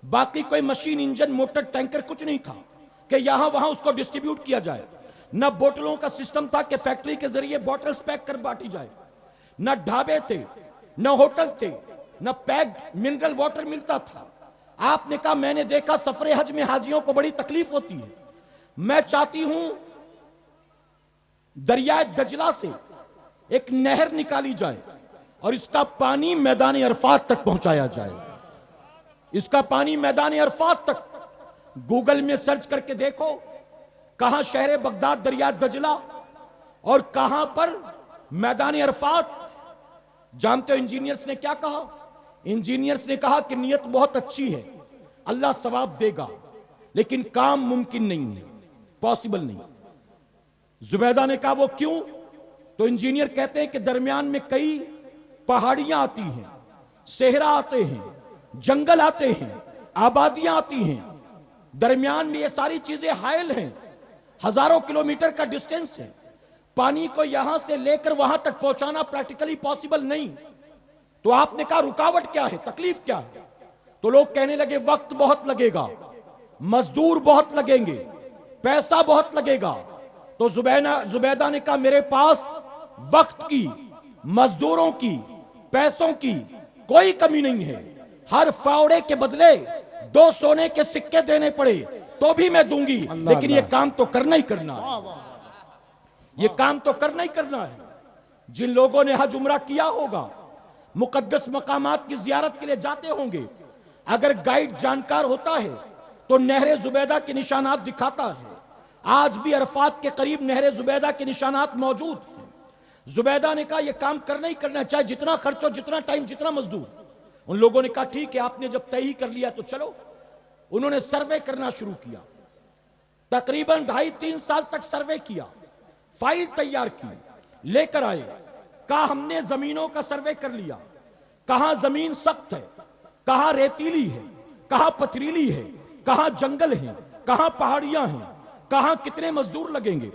باقی کوئی مشین, انجن, موٹر, ٹینکر کچھ نہیں تھا کہ یہاں وہاں اس کو ڈسٹریبیوٹ کیا جائے. نہ بوٹلوں کا سسٹم تھا کہ فیکٹری کے ذریعے بوٹلز پیک کر بانٹی جائے. نہ ڈھابے تھے, نہ ہوٹل تھے, نہ پیکڈ منرل واٹر ملتا تھا. آپ نے کہا میں نے دیکھا سفر حج میں حاجیوں کو بڑی تکلیف ہوتی ہے, میں چاہتی ہوں دریائے دجلہ سے ایک نہر نکالی جائے اور اس کا پانی میدان عرفات تک پہنچایا جائے. اس کا پانی میدان عرفات تک. گوگل میں سرچ کر کے دیکھو کہاں شہر بغداد دریائے دجلہ اور کہاں پر میدان عرفات. جانتے ہو انجینئرز نے کیا کہا؟ انجینئرز نے کہا کہ نیت بہت اچھی ہے, اللہ ثواب دے گا, لیکن کام ممکن نہیں ہے, پاسبل نہیں. زبیدہ نے کہا وہ کیوں؟ تو انجینئر کہتے ہیں کہ درمیان میں کئی پہاڑیاں آتی ہیں, صحرا آتے ہیں, جنگل آتے ہیں, آبادیاں آتی ہیں. درمیان میں یہ ساری چیزیں حائل ہیں, ہزاروں کلومیٹر کا ڈسٹینس ہے. پانی کو یہاں سے لے کر وہاں تک پہنچانا پریکٹیکلی پاسبل نہیں. تو آپ نے کہا رکاوٹ کیا ہے, تکلیف کیا ہے؟ تو لوگ کہنے لگے وقت بہت لگے گا, مزدور بہت لگیں گے, پیسہ بہت لگے گا. تو زبیدہ نے کہا میرے پاس وقت کی, مزدوروں کی, پیسوں کی کوئی کمی نہیں ہے. ہر فاوڑے کے بدلے 2 سونے کے سکے دینے پڑے تو بھی میں دوں گی, لیکن یہ کام تو کرنا ہی کرنا ہے. یہ کام تو کرنا ہی کرنا ہے. جن لوگوں نے حج عمرہ کیا ہوگا, مقدس مقامات کی زیارت کے لیے جاتے ہوں گے, اگر گائیڈ جانکار ہوتا ہے تو نہر زبیدہ کے نشانات دکھاتا ہے. آج بھی عرفات کے قریب نہر زبیدہ کے نشانات موجود ہیں. زبیدہ نے کہا یہ کام کرنا ہی کرنا ہے, چاہے جتنا خرچ ہو, جتنا ٹائم, جتنا مزدور. ان لوگوں نے کہا ٹھیک ہے, آپ نے جب طے ہی کر لیا تو چلو. انہوں نے سروے کرنا شروع کیا. تقریباً 2.5-3 سال تک سروے کیا, فائل تیار کی, لے کر آئے. کہا ہم نے زمینوں کا سروے کر لیا, کہاں زمین سخت ہے, کہاں ریتیلی ہے, کہاں پتھریلی ہے, کہاں جنگل ہے, کہاں پہاڑیاں ہیں, کہاں کتنے مزدور لگیں گے.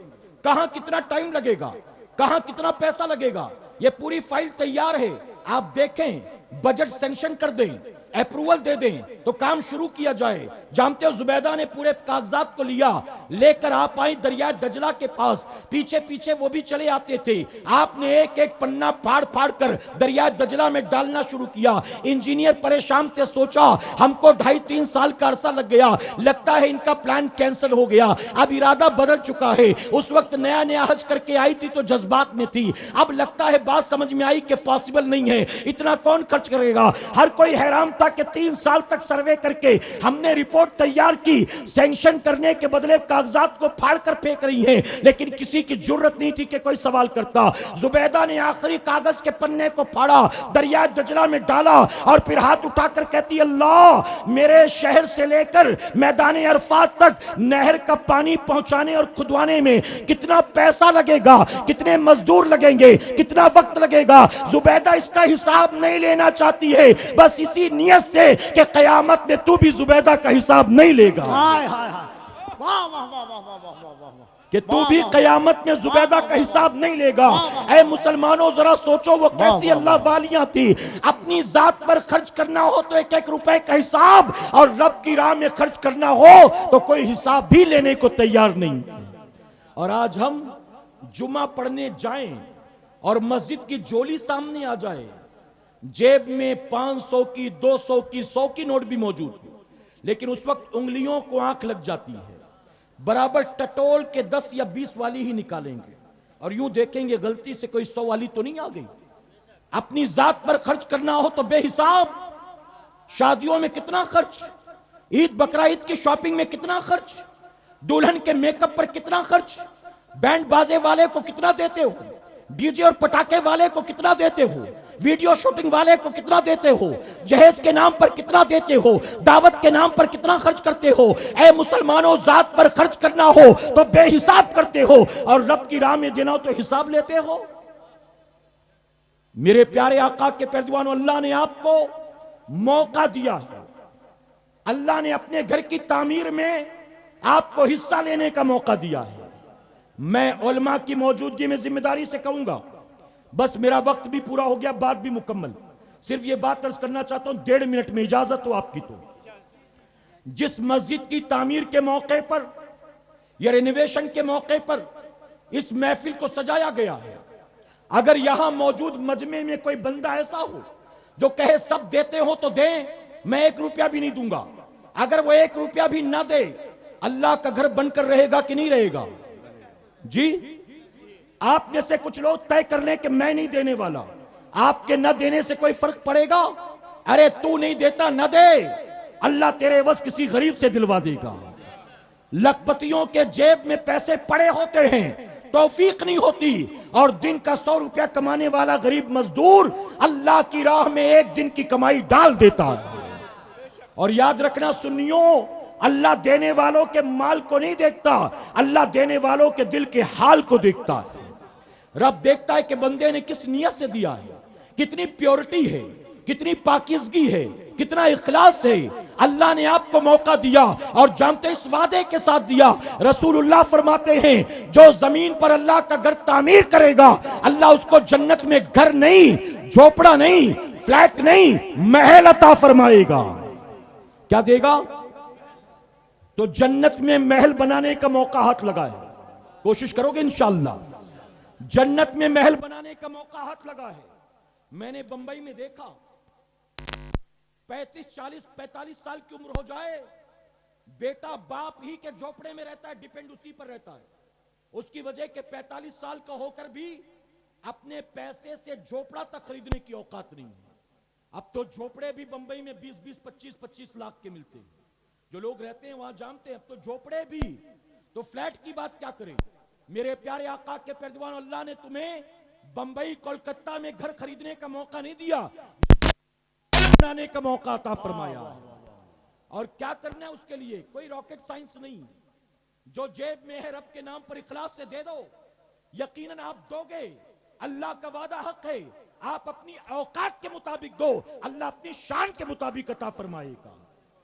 کہاں کتنا ٹائم لگے گا, کہاں کتنا پیسہ لگے گا. یہ پوری فائل تیار ہے, آپ دیکھیں, بجٹ سینکشن کر دیں, اپروول دے دیں تو کام شروع کیا جائے. جانتے ہو زبیدہ نے پورے کاغذات کو لیا, لے کر آپ آئیں دریائے دجلہ کے پاس, پیچھے پیچھے وہ بھی چلے آتے تھے. آپ نے ایک ایک پنہ پھاڑ پھاڑ کر دریائے دجلہ میں ڈالنا شروع کیا. انجینئر پریشان تھے, سوچا ہم کو 2.5-3 سال کا عرصہ لگ گیا, لگتا ہے ان کا پلان کینسل ہو گیا. اب ارادہ بدل چکا ہے, اس وقت نیا نیا حج کر کے آئی تھی تو جذبات میں تھی, اب لگتا ہے بات سمجھ میں آئی کہ پاسبل نہیں ہے, اتنا کون خرچ کرے گا. ہر کوئی حیران تھا کہ 3 سال تک سروے کر کے ہم نے رپورٹ تیار کی, سینکشن کرنے کے بدلے کاغذات کو پھاڑ کر پھینک رہی ہیں, لیکن کسی کی جرت نہیں تھی کہ کوئی سوال کرتا. زبیدہ نے آخری کاغذ کے پنے کو پھاڑا, دریائے دجلہ میں ڈالا اور پھر ہاتھ اٹھا کر کہتی, اللہ میرے شہر سے لے کر میدان عرفات تک نہر کا پانی پہنچانے اور کھدوانے میں کتنا پیسہ لگے گا, کتنے مزدور لگیں گے, کتنا وقت لگے گا. زبیدہ اس کا حساب نہیں لینا چاہتی ہے, بس اسی نیت سے کہ قیامت میں تو بھی زبیدہ کا حساب نہیں لے گا, ہائے ہائے ہائے, واہ واہ واہ واہ واہ واہ واہ واہ, کہ تو بھی قیامت میں زبیدہ کا حساب نہیں لے گا. اے مسلمانوں ذرا سوچو وہ کیسی اللہ والیاں تھی. اپنی ذات پر خرچ کرنا ہو تو 1-1 روپے کا حساب, اور رب کی راہ میں خرچ کرنا ہو تو کوئی حساب بھی لینے کو تیار نہیں. اور آج ہم جمعہ پڑھنے جائیں اور مسجد کی جولی سامنے آ جائے, جیب میں 500 کی 200 کی 100 کی نوٹ بھی موجود ہے, لیکن اس وقت انگلیوں کو آنکھ لگ جاتی ہے, برابر ٹٹول کے 10 یا 20 والی ہی نکالیں گے اور یوں دیکھیں گے غلطی سے کوئی 100 والی تو نہیں آ گئی. اپنی ذات پر خرچ کرنا ہو تو بے حساب, شادیوں میں کتنا خرچ, عید بقرعید کی شاپنگ میں کتنا خرچ, دلہن کے میک اپ پر کتنا خرچ, بینڈ بازے والے کو کتنا دیتے ہو, ڈی جے اور پٹاخے والے کو کتنا دیتے ہو, ویڈیو شوٹنگ والے کو کتنا دیتے ہو, جہیز کے نام پر کتنا دیتے ہو, دعوت کے نام پر کتنا خرچ کرتے ہو. اے مسلمانوں, ذات پر خرچ کرنا ہو تو بے حساب کرتے ہو, اور رب کی راہ میں دینا ہو تو حساب لیتے ہو. میرے پیارے آقا کے پیروانوں, اللہ نے آپ کو موقع دیا ہے, اللہ نے اپنے گھر کی تعمیر میں آپ کو حصہ لینے کا موقع دیا ہے. میں علماء کی موجودگی میں ذمہ داری سے کہوں گا, بس میرا وقت بھی پورا ہو گیا, بات بھی مکمل, صرف یہ بات عرض کرنا چاہتا ہوں 1.5 منٹ میں اجازت ہو آپ کی تو. جس مسجد کی تعمیر کے موقع پر یا رینویشن کے موقع پر اس محفل کو سجایا گیا ہے, اگر یہاں موجود مجمع میں کوئی بندہ ایسا ہو جو کہے سب دیتے ہو تو دیں, میں 1 روپیہ بھی نہیں دوں گا. اگر وہ 1 روپیہ بھی نہ دے, اللہ کا گھر بن کر رہے گا کہ نہیں رہے گا؟ جی, آپ میں سے کچھ لوگ طے کر لیں کہ میں نہیں دینے والا. آپ کے نہ دینے سے کوئی فرق پڑے گا؟ ارے تو نہیں دیتا نہ دے, اللہ تیرے وس کسی غریب سے دلوا دے گا. لکھپتیوں کے جیب میں پیسے پڑے ہوتے ہیں, توفیق نہیں ہوتی, اور دن کا 100 روپیہ کمانے والا غریب مزدور اللہ کی راہ میں 1 دن کی کمائی ڈال دیتا ہے. اور یاد رکھنا سنیوں, اللہ دینے والوں کے مال کو نہیں دیکھتا, اللہ دینے والوں کے دل کے حال کو دیکھتا ہے. رب دیکھتا ہے کہ بندے نے کس نیت سے دیا ہے, کتنی پیورٹی ہے, کتنی پاکیزگی ہے, کتنا اخلاص ہے. اللہ نے آپ کو موقع دیا, اور جانتے اس وعدے کے ساتھ دیا. رسول اللہ فرماتے ہیں جو زمین پر اللہ کا گھر تعمیر کرے گا, اللہ اس کو جنت میں گھر نہیں, جھوپڑا نہیں, فلیٹ نہیں, محل عطا فرمائے گا. کیا دے گا؟ تو جنت میں محل بنانے کا موقع ہاتھ لگائے, کوشش کرو گے انشاءاللہ. جنت میں محل بنانے کا موقع ہاتھ لگا ہے. میں نے بمبئی میں دیکھا 35 40 45 سال کی عمر ہو جائے, بیٹا باپ ہی کے جھوپڑے میں رہتا ہے, ڈیپینڈ اسی پر رہتا ہے. اس کی وجہ کہ 45 سال کا ہو کر بھی اپنے پیسے سے جھوپڑا تک خریدنے کی اوقات نہیں ہے. اب تو جھوپڑے بھی بمبئی میں 20 25 لاکھ کے ملتے ہیں. جو لوگ رہتے ہیں وہاں جانتے ہیں, اب تو جھوپڑے بھی, تو فلیٹ کی بات کیا کریں. میرے پیارے آقا کے پیروان, اللہ نے تمہیں بمبئی کولکتہ میں گھر خریدنے کا موقع نہیں دیا, بنانے کا موقع عطا فرمایا. اور کیا کرنا ہے اس کے لیے؟ کوئی راکٹ سائنس نہیں, جو جیب میں ہے رب کے نام پر اخلاص سے دے دو, یقیناً آپ دو گے. اللہ کا وعدہ حق ہے, آپ اپنی اوقات کے مطابق دو, اللہ اپنی شان کے مطابق عطا فرمائے گا.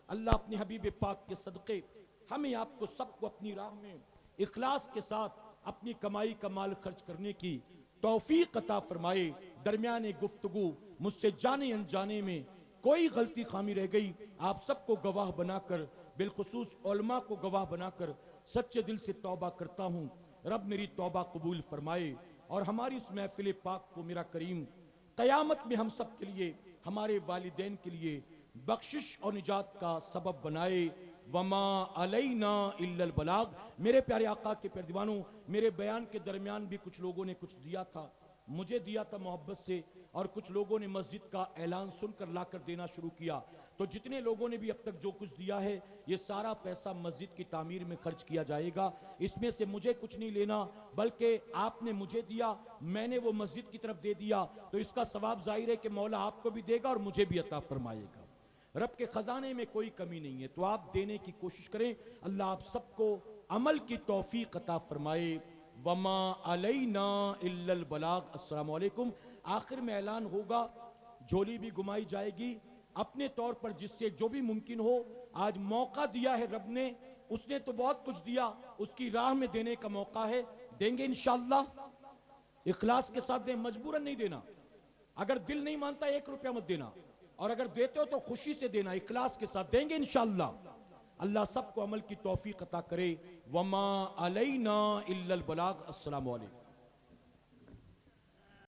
اللہ اپنے حبیب پاک کے صدقے ہمیں آپ کو سب کو اپنی راہ میں اخلاص کے ساتھ اپنی کمائی کا مال خرچ کرنے کی توفیق عطا فرمائے۔ درمیان گفتگو مجھ سے جانے انجانے میں کوئی غلطی خامی رہ گئی، آپ سب کو گواہ بنا کر، بالخصوص علماء کو گواہ بنا کر سچے دل سے توبہ کرتا ہوں۔ رب میری توبہ قبول فرمائے اور ہماری اس محفل پاک کو میرا کریم قیامت میں ہم سب کے لیے، ہمارے والدین کے لیے بخشش اور نجات کا سبب بنائے۔ وما علینا الا البلاغ۔ میرے پیارے آقا کے پیارے دیوانوں، میرے بیان کے درمیان بھی کچھ لوگوں نے کچھ دیا تھا، مجھے دیا تھا محبت سے، اور کچھ لوگوں نے مسجد کا اعلان سن کر لا کر دینا شروع کیا۔ تو جتنے لوگوں نے بھی اب تک جو کچھ دیا ہے، یہ سارا پیسہ مسجد کی تعمیر میں خرچ کیا جائے گا۔ اس میں سے مجھے کچھ نہیں لینا، بلکہ آپ نے مجھے دیا، میں نے وہ مسجد کی طرف دے دیا، تو اس کا ثواب ظاہر ہے کہ مولا آپ کو بھی دے گا اور مجھے بھی عطا فرمائے گا۔ رب کے خزانے میں کوئی کمی نہیں ہے، تو آپ دینے کی کوشش کریں۔ اللہ آپ سب کو عمل کی توفیق عطا فرمائے۔ وما علینا الا البلاغ۔ السلام علیکم۔ آخر میں اعلان ہوگا، جھولی بھی گھمائی جائے گی، اپنے طور پر جس سے جو بھی ممکن ہو۔ آج موقع دیا ہے رب نے، اس نے تو بہت کچھ دیا، اس کی راہ میں دینے کا موقع ہے، دیں گے انشاءاللہ۔ اخلاص کے ساتھ دیں، مجبوراً نہیں دینا۔ اگر دل نہیں مانتا 1 روپیہ مت دینا، اور اگر دیتے ہو تو خوشی سے دینا، اخلاص کے ساتھ دیں گے انشاءاللہ۔ اللہ سب کو عمل کی توفیق عطا کرے۔ وما علینا الا البلاغ۔ السلام علیکم۔